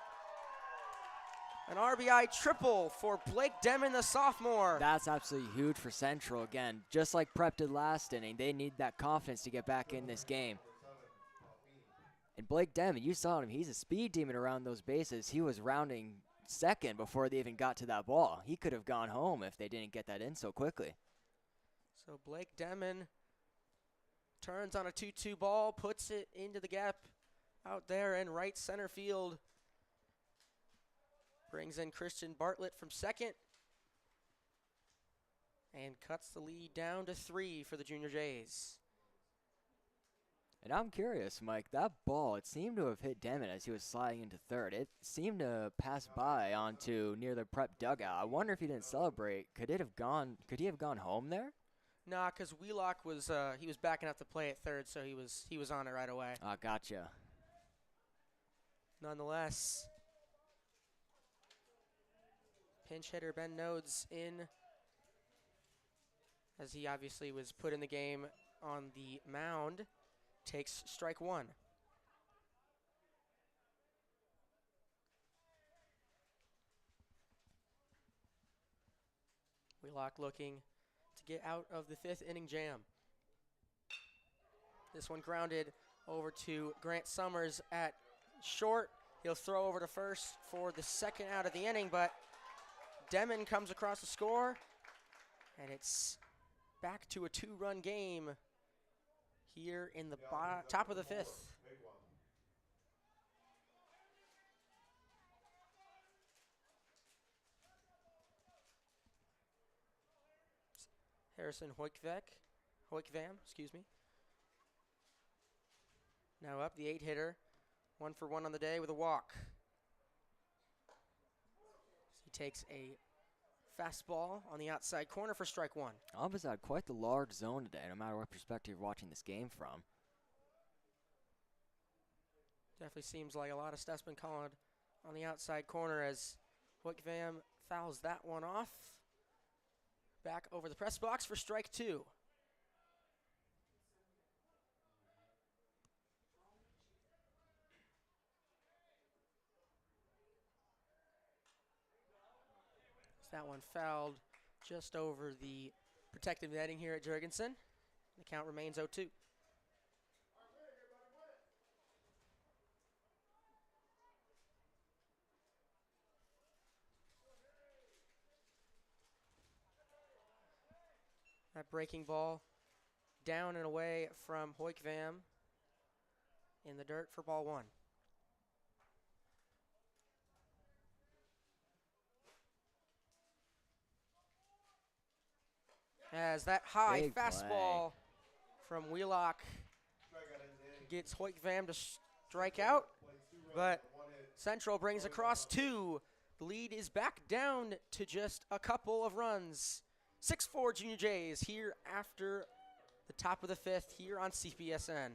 An RBI triple for Blake Demon, the sophomore. That's absolutely huge for Central. Again, just like Prep did last inning, they need that confidence to get back in this game. And Blake Demon, you saw him. He's a speed demon around those bases. He was rounding second before they even got to that ball. He could have gone home if they didn't get that in so quickly. So Blake Demon turns on a 2-2 ball, puts it into the gap out there in right center field. Brings in Christian Bartlett from second. And cuts the lead down to 3 for the Junior Jays. And I'm curious, Mike, that ball, it seemed to have hit Demon as he was sliding into third. It seemed to pass by onto near the Prep dugout. I wonder if he didn't celebrate. Could he have gone home there? Nah, because Wheelock was he was backing up the play at third, so he was on it right away. Ah, gotcha. Nonetheless, pinch hitter Ben Nodes in, as he obviously was put in the game on the mound, takes strike one. Wheelock looking to get out of the 5th inning jam. This one grounded over to Grant Summers at short. He'll throw over to first for the second out of the inning, but Demon comes across the score, and it's back to a 2-run game here in the top of the 5th. Harrison Hoikvam, excuse me. Now up, the 8-hitter, 1 for 1 on the day with a walk. He takes a fastball on the outside corner for strike one. Alba's had quite the large zone today, no matter what perspective you're watching this game from. Definitely seems like a lot of stuff's been called on the outside corner as Hoikvam fouls that one off. Back over the press box for strike two. That one fouled just over the protective netting here at Jurgensen. The count remains 0-2. That breaking ball down and away from Hoikvam in the dirt for ball one. As that high Big fastball from Wheelock gets Hoikvam to strike out, but Central brings across 2. The lead is back down to just a couple of runs. 6-4 Junior Jays here after the top of the 5th here on CPSN.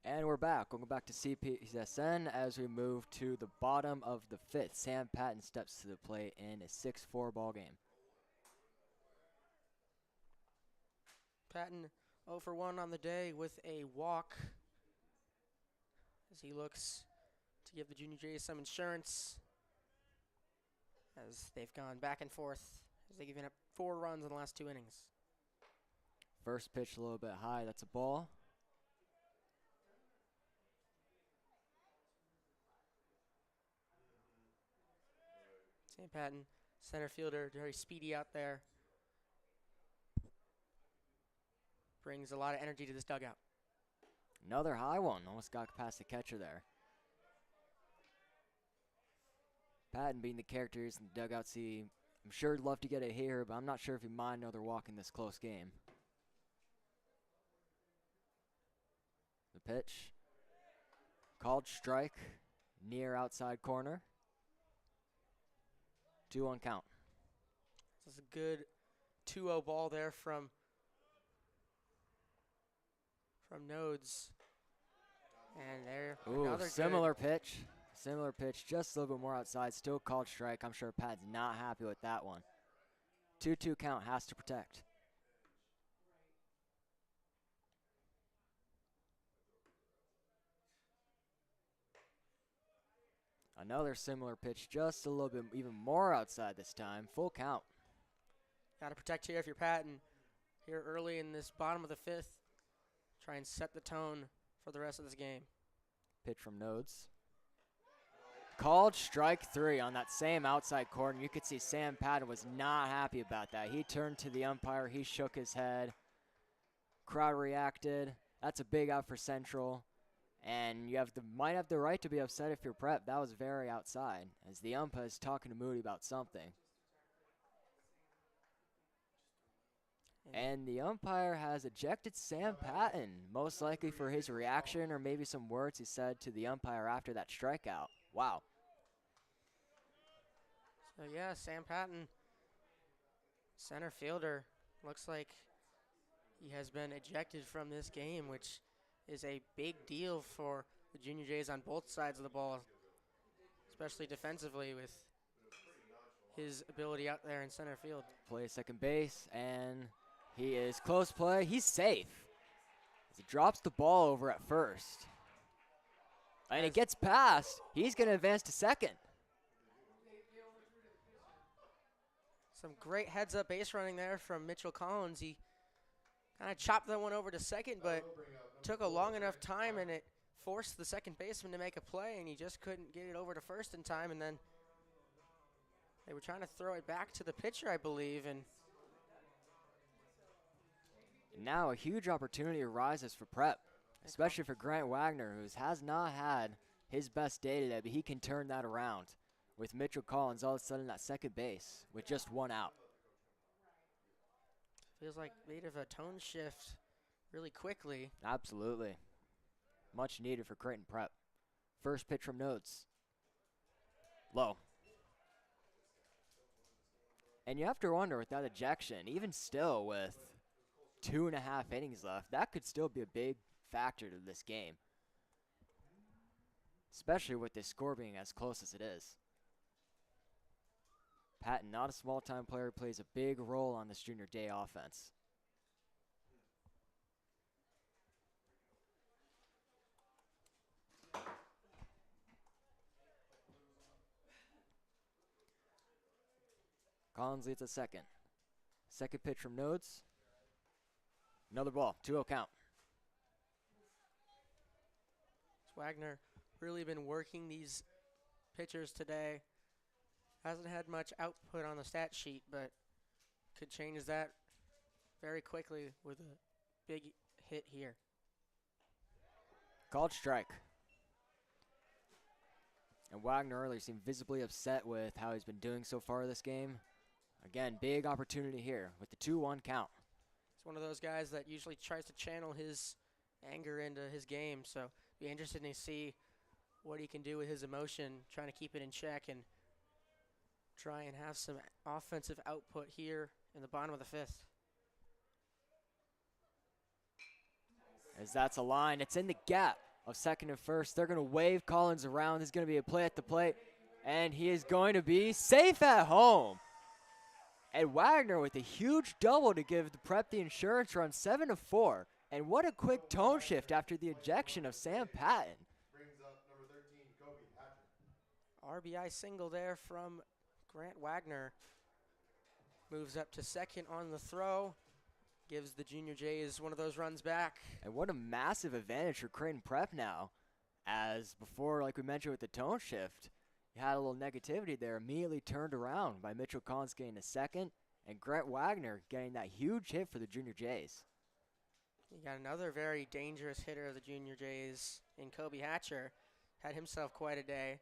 And we're back. Welcome back to CPSN as we move to the bottom of the 5th. Sam Patton steps to the plate in a 6-4 ball game. Patton 0 for 1 on the day with a walk as he looks to give the Junior Jays some insurance as they've gone back and forth as they've given up 4 runs in the last 2 innings. First pitch a little bit high. That's a ball. Sam Patton, center fielder, very speedy out there. Brings a lot of energy to this dugout. Another high one. Almost got past the catcher there. Patton being the characters in the dugout, I'm sure he'd love to get it here, but I'm not sure if he'd mind another walk in this close game. The pitch. Called strike. Near outside corner. 2-1 count. This is a good 2-0 ball there from Nodes. And there, another similar pitch. Similar pitch, just a little bit more outside. Still called strike. I'm sure Pat's not happy with that one. 2-2 count, has to protect. Another similar pitch, just a little bit even more outside this time. Full count. Got to protect here if you're Patton. Here early in this bottom of the 5th. Try and set the tone for the rest of this game. Pitch from Nodes. Called strike 3 on that same outside corner. You could see Sam Patton was not happy about that. He turned to the umpire. He shook his head. Crowd reacted. That's a big out for Central. And you might have the right to be upset if you're Prep. That was very outside, as the umpire is talking to Moody about something. And the umpire has ejected Sam Patton, most likely for his reaction or maybe some words he said to the umpire after that strikeout. Wow. So yeah, Sam Patton, center fielder, looks like he has been ejected from this game, which is a big deal for the Junior Jays on both sides of the ball, especially defensively with his ability out there in center field. Play second base, and he is close play. He's safe. As he drops the ball over at first. And it gets past. He's going to advance to second. Some great heads-up base running there from Mitchell Collins. He kind of chopped that one over to second, but took a long enough time, and it forced the second baseman to make a play, and he just couldn't get it over to first in time. And then they were trying to throw it back to the pitcher, I believe. And now a huge opportunity arises for Prep, especially for Grant Wagner, who has not had his best day today, but he can turn that around with Mitchell Collins all of a sudden at second base with just 1 out. Feels like a bit of a tone shift really quickly. Absolutely. Much needed for Creighton Prep. First pitch from Nodes. Low. And you have to wonder with that ejection, even still with 2.5 innings left, that could still be a big factor to this game. Especially with this score being as close as it is. Patton, not a small-time player, plays a big role on this Junior Day offense. Collins leads at second. Second pitch from Nodes. Another ball, 2-0 count. Wagner really been working these pitchers today. Hasn't had much output on the stat sheet, but could change that very quickly with a big hit here. Called strike. And Wagner earlier seemed visibly upset with how he's been doing so far this game. Again, big opportunity here with the 2-1 count. He's one of those guys that usually tries to channel his anger into his game, so be interested to see what he can do with his emotion, trying to keep it in check and try and have some offensive output here in the bottom of the 5th. As that's a line, it's in the gap. of second and first. They're going to wave Collins around. There's going to be a play at the plate, and he is going to be safe at home. And Wagner with a huge double to give the Prep the insurance run 7-4. And what a quick tone shift after the ejection of Sam Patton. Brings up number 13, Kobe Hatcher. RBI single there from Grant Wagner. Moves up to second on the throw. Gives the Junior Jays one of those runs back. And what a massive advantage for Creighton Prep now. As before, like we mentioned with the tone shift, you had a little negativity there, immediately turned around by Mitchell Collins getting a second, and Grant Wagner getting that huge hit for the Junior Jays. You got another very dangerous hitter of the Junior Jays in Kobe Hatcher. Had himself quite a day.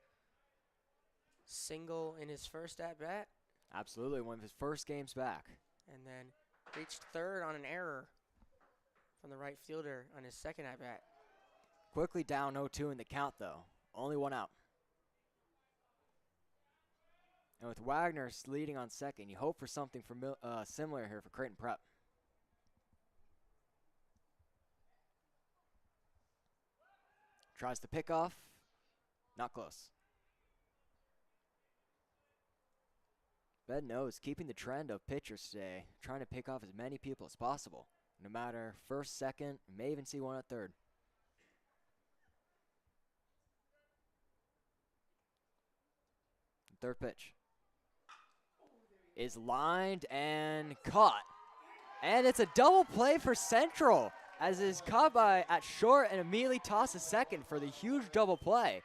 Single in his first at-bat. Absolutely, one of his first games back. And then reached third on an error from the right fielder on his second at-bat. Quickly down 0-2 in the count, though. Only one out. And with Wagner leading on second, you hope for something similar here for Creighton Prep. Tries to pick off. Not close. Ben knows keeping the trend of pitchers today, trying to pick off as many people as possible. No matter first, second, may even see one at third. Third pitch is lined and caught. And it's a double play for Central, as it is caught by at short and immediately tosses second for the huge double play.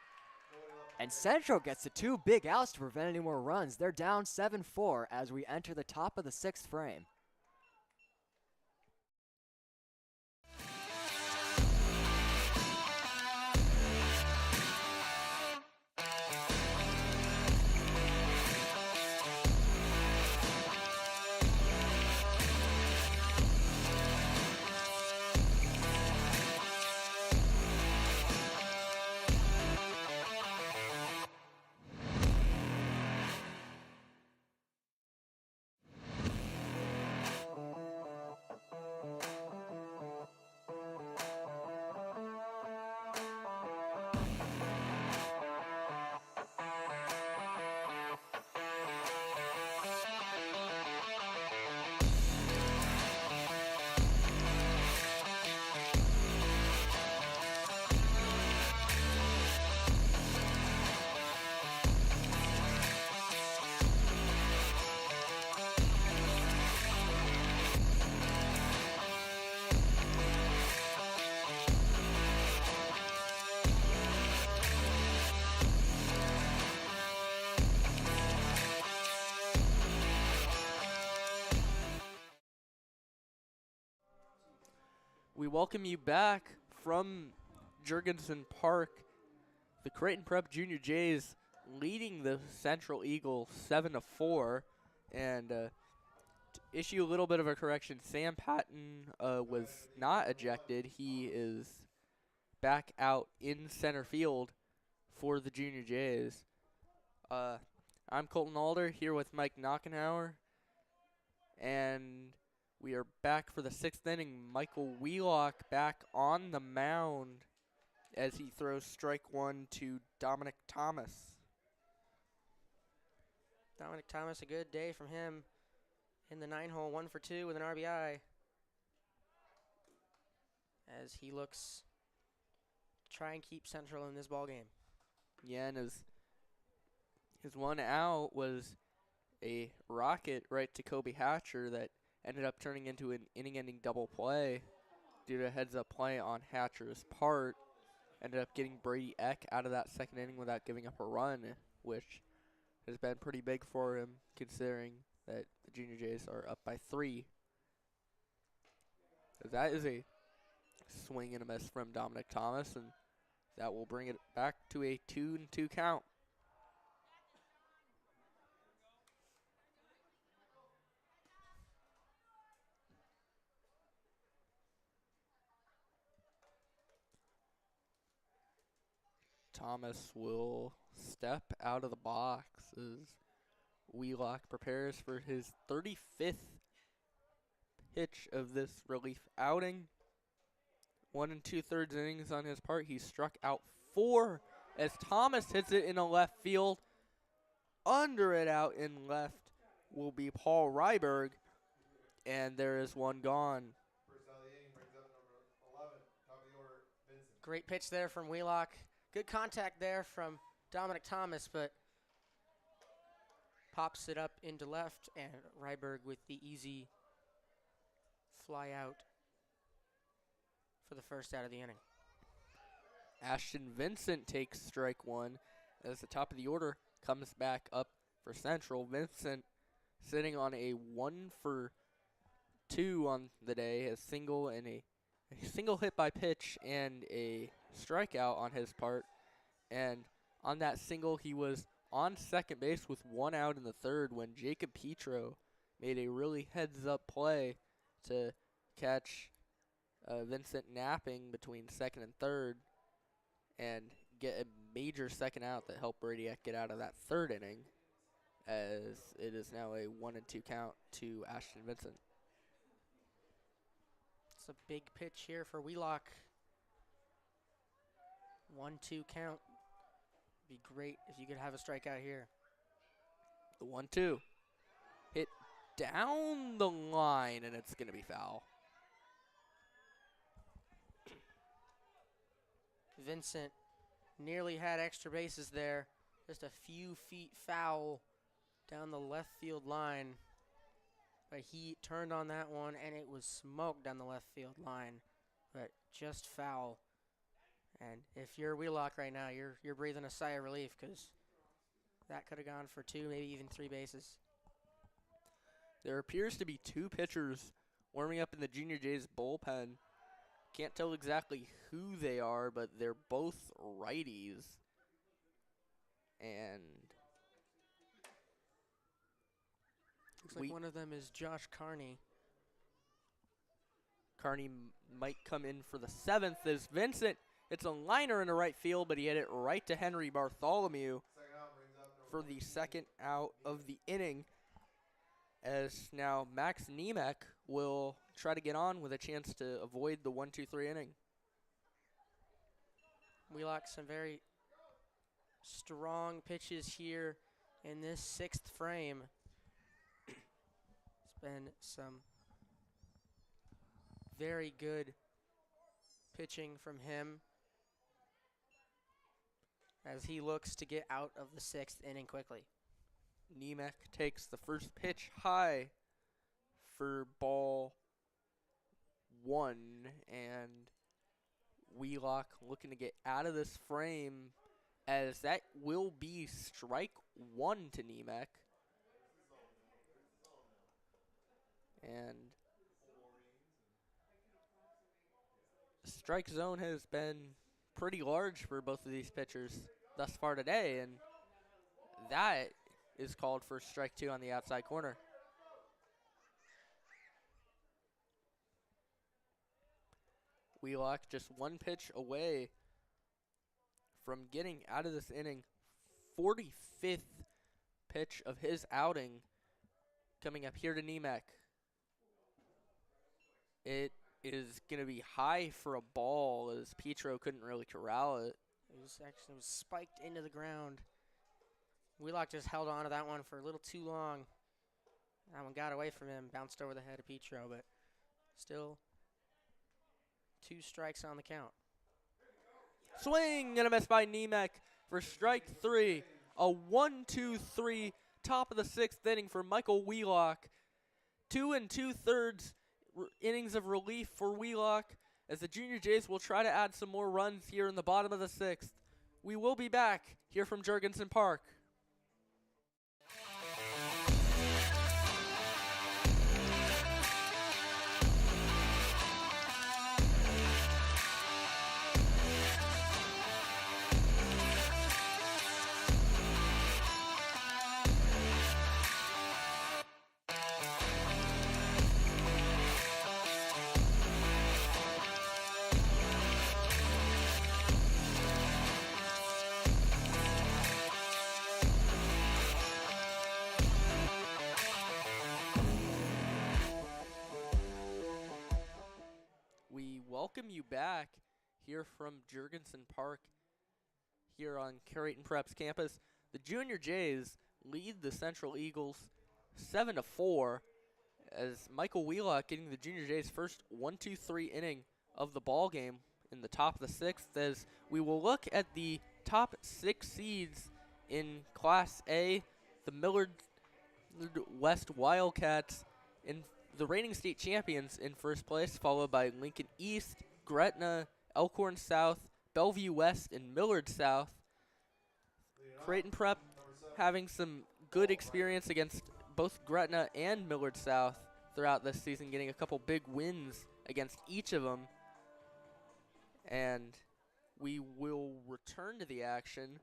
And Central gets the two big outs to prevent any more runs. They're down 7-4 as we enter the top of the sixth frame. We welcome you back from Jurgensen Park. The Creighton Prep Junior Jays leading the Central Eagles 7-4. And to issue a little bit of a correction, Sam Patton was not ejected. He is back out in center field for the Junior Jays. I'm Colton Alder here with Mike Knockenhauer. And we are back for the sixth inning. Michael Wheelock back on the mound as he throws strike one to Dominic Thomas. Dominic Thomas, a good day from him in the 9-hole, 1 for 2 with an RBI. As he looks to try and keep Central in this ball game. Yeah, and his one out was a rocket right to Kobe Hatcher that ended up turning into an inning-ending double play due to a heads-up play on Hatcher's part. Ended up getting Brady Eck out of that second inning without giving up a run, which has been pretty big for him considering that the Junior Jays are up by 3. So that is a swing and a miss from Dominic Thomas, and that will bring it back to a 2-2 count. Thomas will step out of the box as Wheelock prepares for his 35th pitch of this relief outing. 1 2/3 innings on his part. He struck out 4 as Thomas hits it in a left field. Under it out in left will be Paul Ryberg, and there is one gone. First out of the inning brings up number 11, top of the order, Vincent. Great pitch there from Wheelock. Good contact there from Dominic Thomas, but pops it up into left, and Ryberg with the easy fly out for the first out of the inning. Ashton Vincent takes strike 1 as the top of the order comes back up for Central. Vincent sitting on a 1 for 2 on the day, a single and a single hit by pitch and a strikeout on his part. And on that single, he was on second base with 1 out in the third when Jacob Petro made a really heads-up play to catch Vincent napping between second and third and get a major second out that helped Bradiak get out of that third inning, as it is now a 1-2 count to Ashton Vincent. It's a big pitch here for Wheelock. 1-2 count. Be great if you could have a strikeout here. The 1-2 hit down the line, and it's going to be foul. Vincent nearly had extra bases there. Just a few feet foul down the left field line. But he turned on that one, and it was smoked down the left field line. But just foul. And if you're Wheelock right now, you're breathing a sigh of relief, because that could have gone for 2, maybe even 3 bases. There appears to be 2 pitchers warming up in the Junior Jays bullpen. Can't tell exactly who they are, but they're both righties. And looks like one of them is Josh Carney. Carney might come in for the 7th as Vincent. It's a liner in the right field, but he hit it right to Henry Bartholomew for the second out of the inning. As now Max Nemec will try to get on with a chance to avoid the 1-2-3 inning. Wheelock, some very strong pitches here in this 6th frame. It's been some very good pitching from him as he looks to get out of the 6th inning quickly. Nemec takes the first pitch high for ball 1, and Wheelock looking to get out of this frame, as that will be strike 1 to Nemec. And the strike zone has been pretty large for both of these pitchers thus far today, and that is called for strike 2 on the outside corner. Wheelock just 1 pitch away from getting out of this inning. 45th pitch of his outing coming up here to Nemec. It is going to be high for a ball, as Petro couldn't really corral it. It was spiked into the ground. Wheelock just held on to that one for a little too long. That one got away from him, bounced over the head of Petro, but still 2 strikes on the count. Swing and a miss by Nemec for strike 3. A 1-2-3 top of the 6th inning for Michael Wheelock. 2 2/3 innings of relief for Wheelock, as the Junior Jays will try to add some more runs here in the bottom of the 6th. We will be back here from Jurgensen Park. you back here from Jurgensen Park here on Creighton Prep's campus. The Junior Jays lead the Central Eagles 7-4 as Michael Wheelock getting the Junior Jays' first 1-2-3 inning of the ball game in the top of the sixth, as we will look at the top 6 seeds in Class A. The Millard West Wildcats in the reigning state champions in first place, followed by Lincoln East, Gretna, Elkhorn South, Bellevue West, and Millard South. Creighton Prep having some good experience against both Gretna and Millard South throughout this season, getting a couple big wins against each of them. And we will return to the action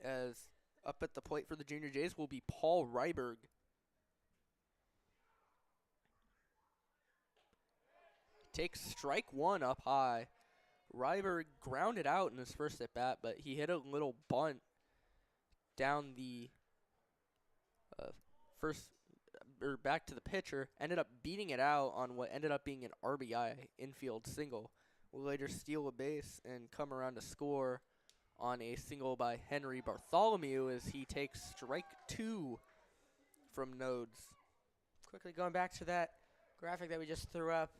as up at the plate for the Junior Jays will be Paul Ryberg. Takes strike one up high. Ryberg grounded out in his first at bat, but he hit a little bunt down the back to the pitcher, ended up beating it out on what ended up being an RBI infield single. Will later steal a base and come around to score on a single by Henry Bartholomew as he takes strike 2 from Nodes. Quickly going back to that graphic that we just threw up,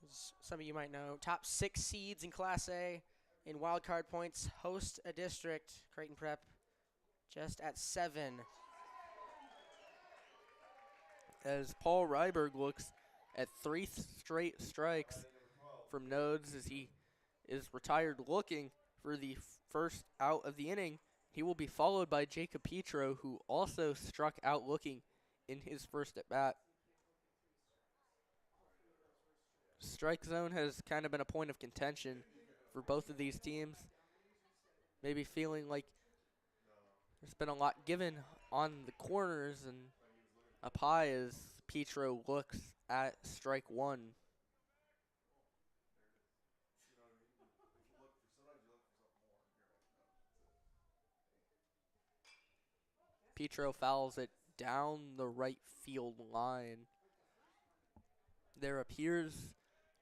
as some of you might know, top 6 seeds in Class A in wildcard points host a district. Creighton Prep just at 7. As Paul Ryberg looks at 3 straight strikes from Nodes as he is retired looking for the first out of the inning. He will be followed by Jacob Petro, who also struck out looking in his first at bat. Strike zone has kind of been a point of contention for both of these teams. Maybe feeling like there's been a lot given on the corners and up high as Petro looks at strike 1. Petro fouls it down the right field line. There appears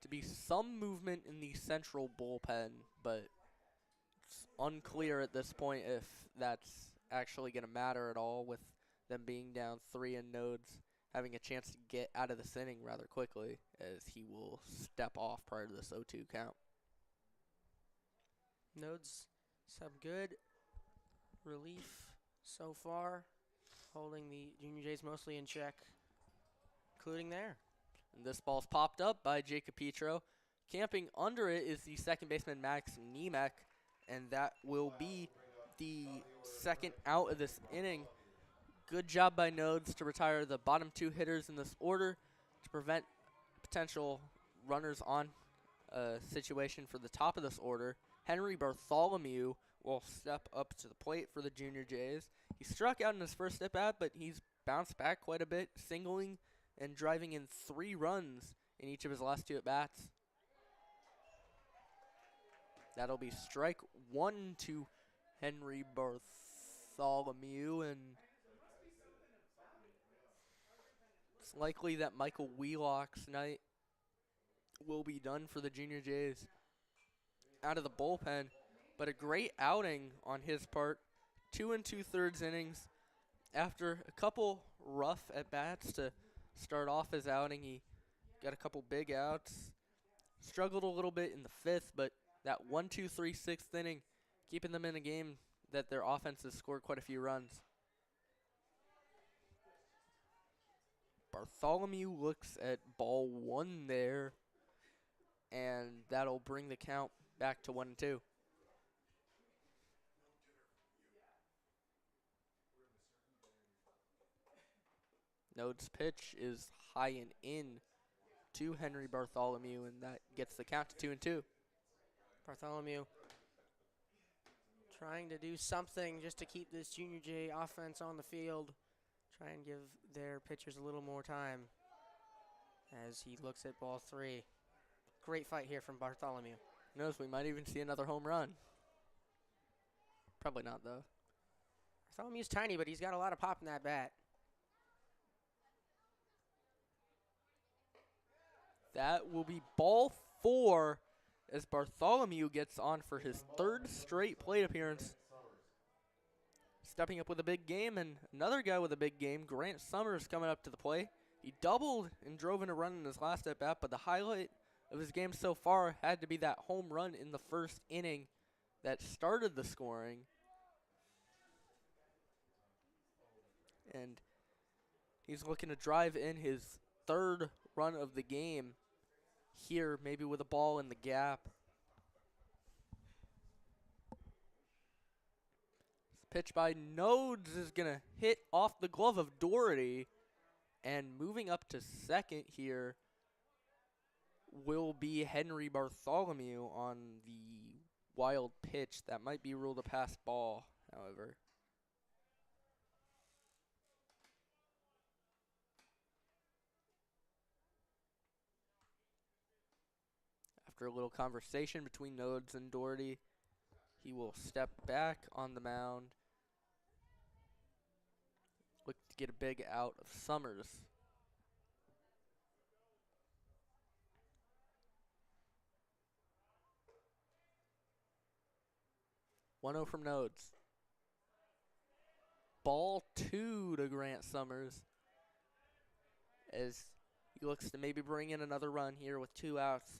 to be some movement in the central bullpen, but it's unclear at this point if that's actually going to matter at all, with them being down 3 and Nodes having a chance to get out of this inning rather quickly as he will step off prior to this 0-2 count. Nodes, some good relief so far, holding the Junior Jays mostly in check, including there. And this ball's popped up by Jacob Petro. Camping under it is the second baseman Max Nemec, and that will be the second out of this inning. Good job by Nodes to retire the bottom 2 hitters in this order to prevent potential runners on situation for the top of this order. Henry Bartholomew will step up to the plate for the Junior Jays. He struck out in his first at-bat, but he's bounced back quite a bit, singling and driving in 3 runs in each of his last 2 at-bats. That'll be strike 1 to Henry Bartholomew, and it's likely that Michael Wheelock's night will be done for the Junior Jays out of the bullpen, but a great outing on his part. 2 2/3 innings. After a couple rough at-bats to start off his outing, he got a couple big outs. Struggled a little bit in the 5th, but that 1-2-3 6th inning, keeping them in a game that their offense has scored quite a few runs. Bartholomew looks at ball 1 there, and that'll bring the count back to 1-2. Node's pitch is high and in to Henry Bartholomew, and that gets the count to 2-2. Bartholomew trying to do something just to keep this Junior J offense on the field. Try and give their pitchers a little more time as he looks at ball 3. Great fight here from Bartholomew. Who knows, we might even see another home run. Probably not, though. Bartholomew's tiny, but he's got a lot of pop in that bat. That will be ball 4 as Bartholomew gets on for his third straight plate appearance. Stepping up with a big game, and another guy with a big game, Grant Summers, coming up to the plate. He doubled and drove in a run in his last at-bat, but the highlight of his game so far had to be that home run in the first inning that started the scoring. And he's looking to drive in his third run of the game here, maybe with a ball in the gap. Pitch by Nodes is going to hit off the glove of Doherty. And moving up to second here will be Henry Bartholomew on the wild pitch. That might be ruled a pass ball, however. After a little conversation between Nodes and Doherty, he will step back on the mound. Look to get a big out of Summers. One-0 from Nodes. Ball 2 to Grant Summers as he looks to maybe bring in another run here with 2 outs.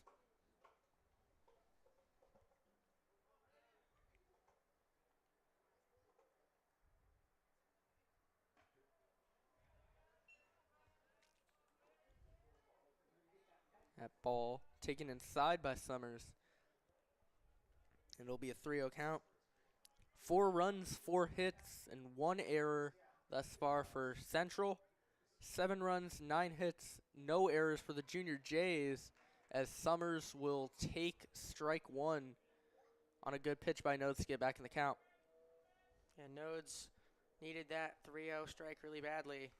That ball taken inside by Summers. And it'll be a 3-0 count. 4 runs, 4 hits, and 1 error thus far for Central. 7 runs, 9 hits, no errors for the Junior Jays as Summers will take strike 1 on a good pitch by Nodes to get back in the count. And Nodes needed that 3-0 strike really badly,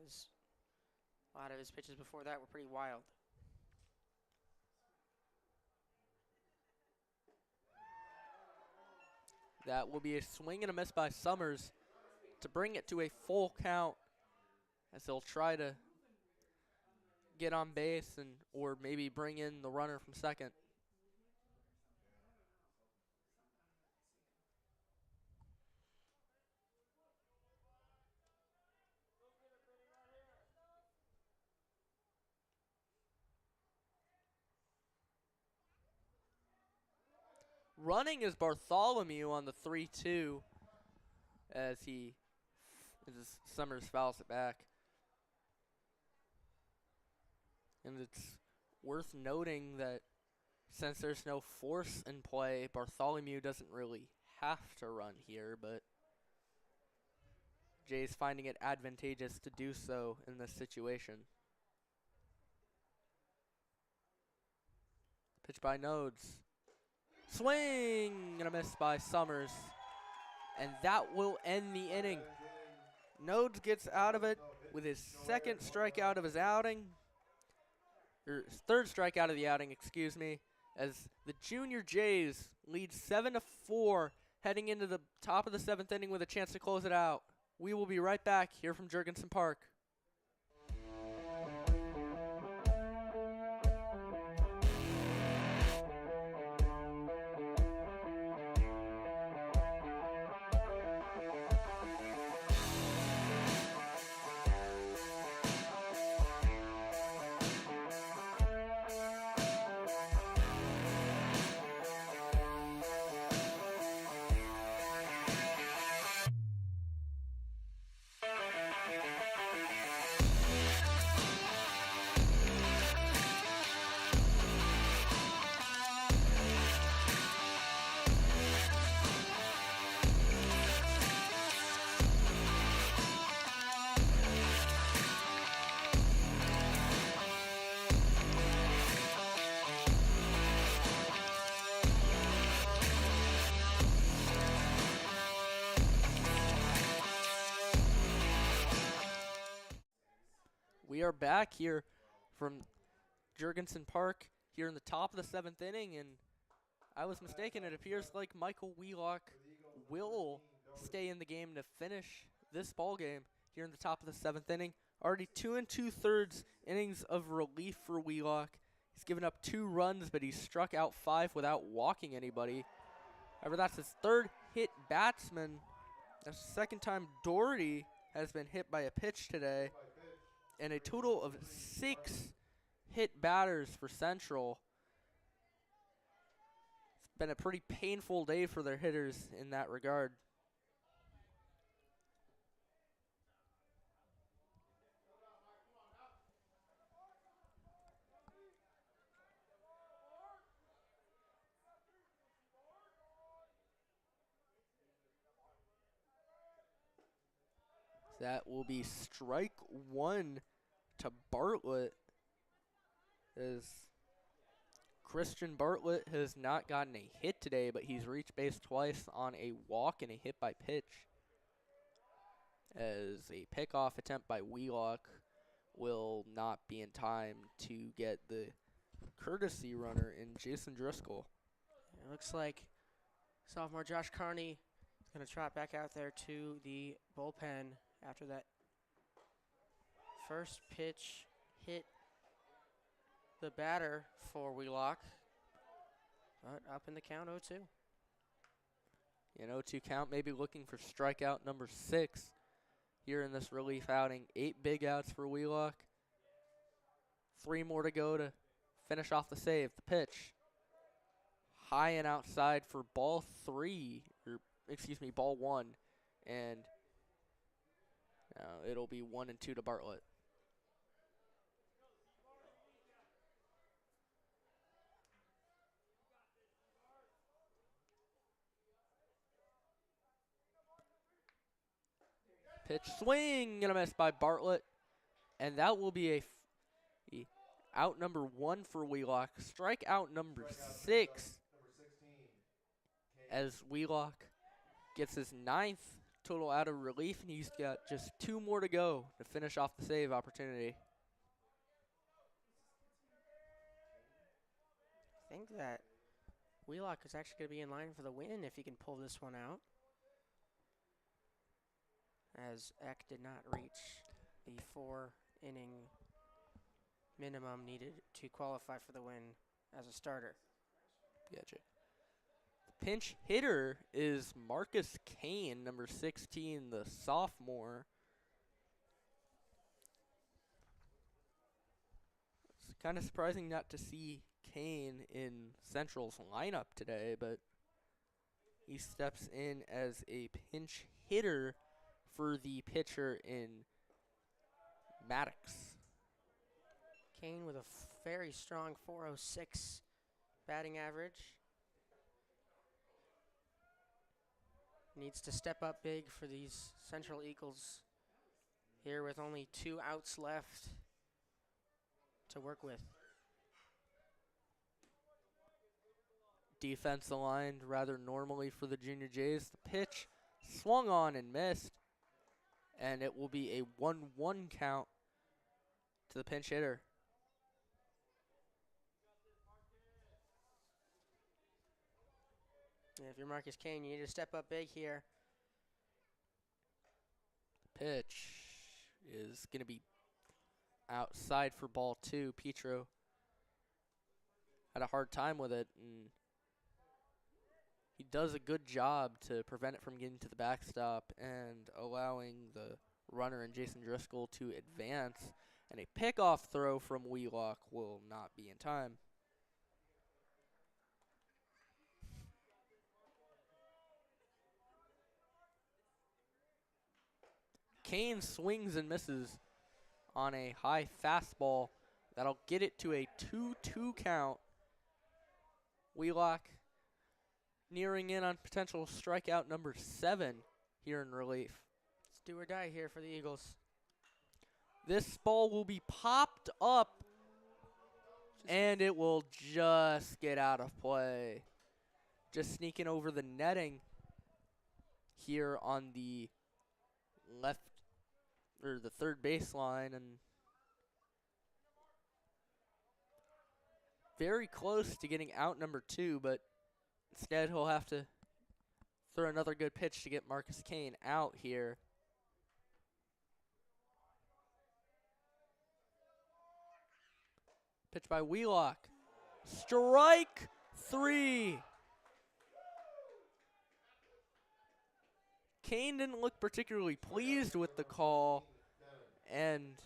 as a lot of his pitches before that were pretty wild. That will be a swing and a miss by Summers to bring it to a full count as they'll try to get on base and or maybe bring in the runner from second. Running is Bartholomew on the 3-2 as Summers fouls it back. And it's worth noting that since there's no force in play, Bartholomew doesn't really have to run here, but Jay's finding it advantageous to do so in this situation. Pitch by Nodes. Swing and a miss by Summers. And that will end the inning. Nodes gets out of it with his second strikeout of his outing. Or his third strikeout of the outing, excuse me. As the Junior Jays lead 7-4 heading into the top of the 7th inning with a chance to close it out. We will be right back here from Jurgensen Park. We are back here from Jurgensen Park here in the top of the 7th inning, and I was mistaken. It appears like Michael Wheelock will stay in the game to finish this ball game here in the top of the 7th inning. Already 2 2/3 innings of relief for Wheelock He's given up 2 runs, but he's struck out 5 without walking anybody. However, that's his 3rd hit batsman. That's the 2nd time Doherty has been hit by a pitch today. And a total of 6 hit batters for Central. It's been a pretty painful day for their hitters in that regard. That will be strike 1 to Bartlett, as Christian Bartlett has not gotten a hit today, but he's reached base twice on a walk and a hit by pitch, as a pickoff attempt by Wheelock will not be in time to get the courtesy runner in Jason Driscoll. It looks like sophomore Josh Carney is going to trot back out there to the bullpen after that first pitch hit the batter for Wheelock, but up in the count 0-2. An 0-2 count, maybe looking for strikeout number 6 here in this relief outing. 8 big outs for Wheelock. 3 more to go to finish off the save. The pitch, high and outside for ball 1, and it'll be 1-2 to Bartlett. Pitch swing and a miss by Bartlett, and that will be a out number 1 for Wheelock. Strikeout number 6 as Wheelock gets his 9th total out of relief, and he's got just 2 more to go to finish off the save opportunity. I think that Wheelock is actually going to be in line for the win if he can pull this one out, as Eck did not reach the 4-inning minimum needed to qualify for the win as a starter. Gotcha. The pinch hitter is Marcus Kane, number 16, the sophomore. It's kind of surprising not to see Kane in Central's lineup today, but he steps in as a pinch hitter for the pitcher in Maddox. Kane with a very strong 406 batting average. Needs to step up big for these Central Eagles here with only 2 outs left to work with. Defense aligned rather normally for the Junior Jays. The pitch swung on and missed, and it will be a 1-1 count to the pinch hitter. Yeah, if you're Marcus Kane, you need to step up big here. Pitch is going to be outside for ball 2. Petro had a hard time with it, and he does a good job to prevent it from getting to the backstop and allowing the runner and Jason Driscoll to advance. And a pickoff throw from Wheelock will not be in time. Kane swings and misses on a high fastball. That'll get it to a 2-2 count. Wheelock nearing in on potential strikeout number 7 here in relief. It's do or die here for the Eagles. This ball will be popped up, and it will just get out of play. Just sneaking over the netting here on the left, or the third baseline, and very close to getting out number 2, but instead he'll have to throw another good pitch to get Marcus Kane out here. Pitch by Wheelock. Strike 3. Kane didn't look particularly pleased with the call, and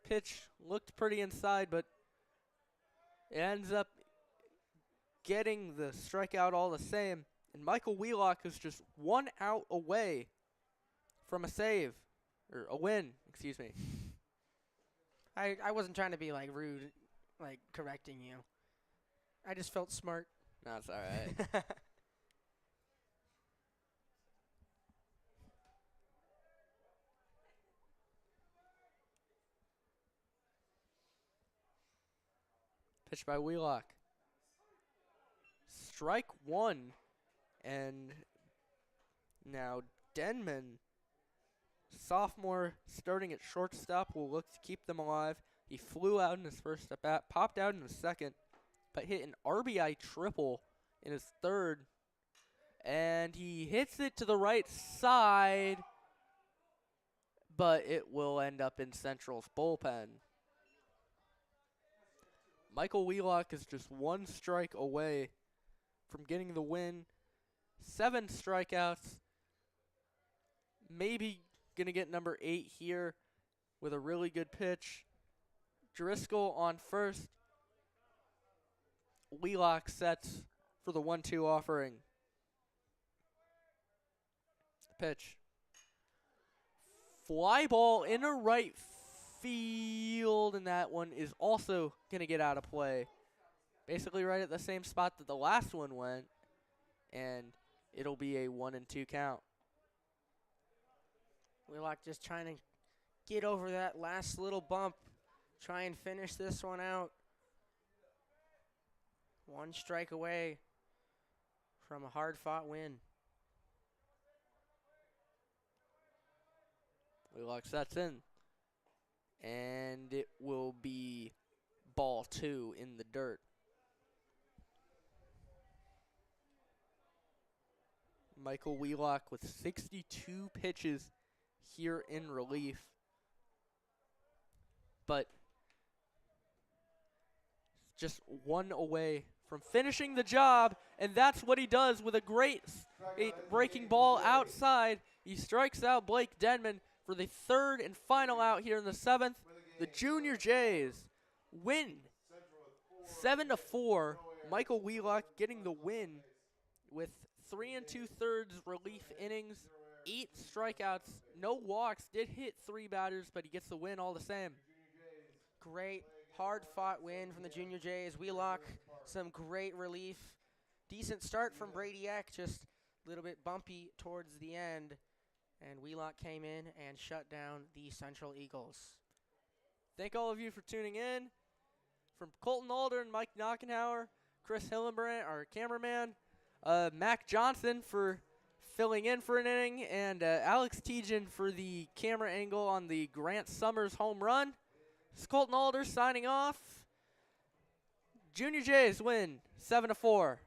pitch looked pretty inside, but it ends up getting the strikeout all the same. And Michael Wheelock is just 1 out away from a save, or a win, excuse me. I wasn't trying to be like rude, like correcting you. I just felt smart. No, it's all right. Pitch by Wheelock. Strike 1. And now Denman, sophomore, starting at shortstop, will look to keep them alive. He flew out in his first at bat, popped out in his second, but hit an RBI triple in his third. And he hits it to the right side, but it will end up in Central's bullpen. Michael Wheelock is just 1 strike away from getting the win. 7 strikeouts. Maybe going to get number 8 here with a really good pitch. Driscoll on first. Wheelock sets for the 1-2 offering. Pitch. Fly ball into right field, and that one is also going to get out of play. Basically right at the same spot that the last one went, and it'll be a 1-2 count. Wheelock just trying to get over that last little bump, try and finish this one out. 1 strike away from a hard-fought win. Wheelock sets in, and it will be ball 2 in the dirt. Michael Wheelock with 62 pitches here in relief, but just 1 away from finishing the job, and that's what he does with a great breaking ball outside. He strikes out Blake Denman for the 3rd and final out here in the 7th. The Junior Jays win 7-4. Michael Wheelock getting the win with 3 2/3 relief innings, 8 strikeouts, no walks. Did hit 3 batters, but he gets the win all the same. Great, hard-fought win from the Junior Jays. Wheelock, some great relief. Decent start from Brady Eck, just a little bit bumpy towards the end. And Wheelock came in and shut down the Central Eagles. Thank all of you for tuning in. From Colton Alder and Mike Knockenhauer, Chris Hillenbrand, our cameraman, Mac Johnson for filling in for an inning, and Alex Tejan for the camera angle on the Grant Summers home run. This is Colton Alder signing off. Junior Jays win 7-4.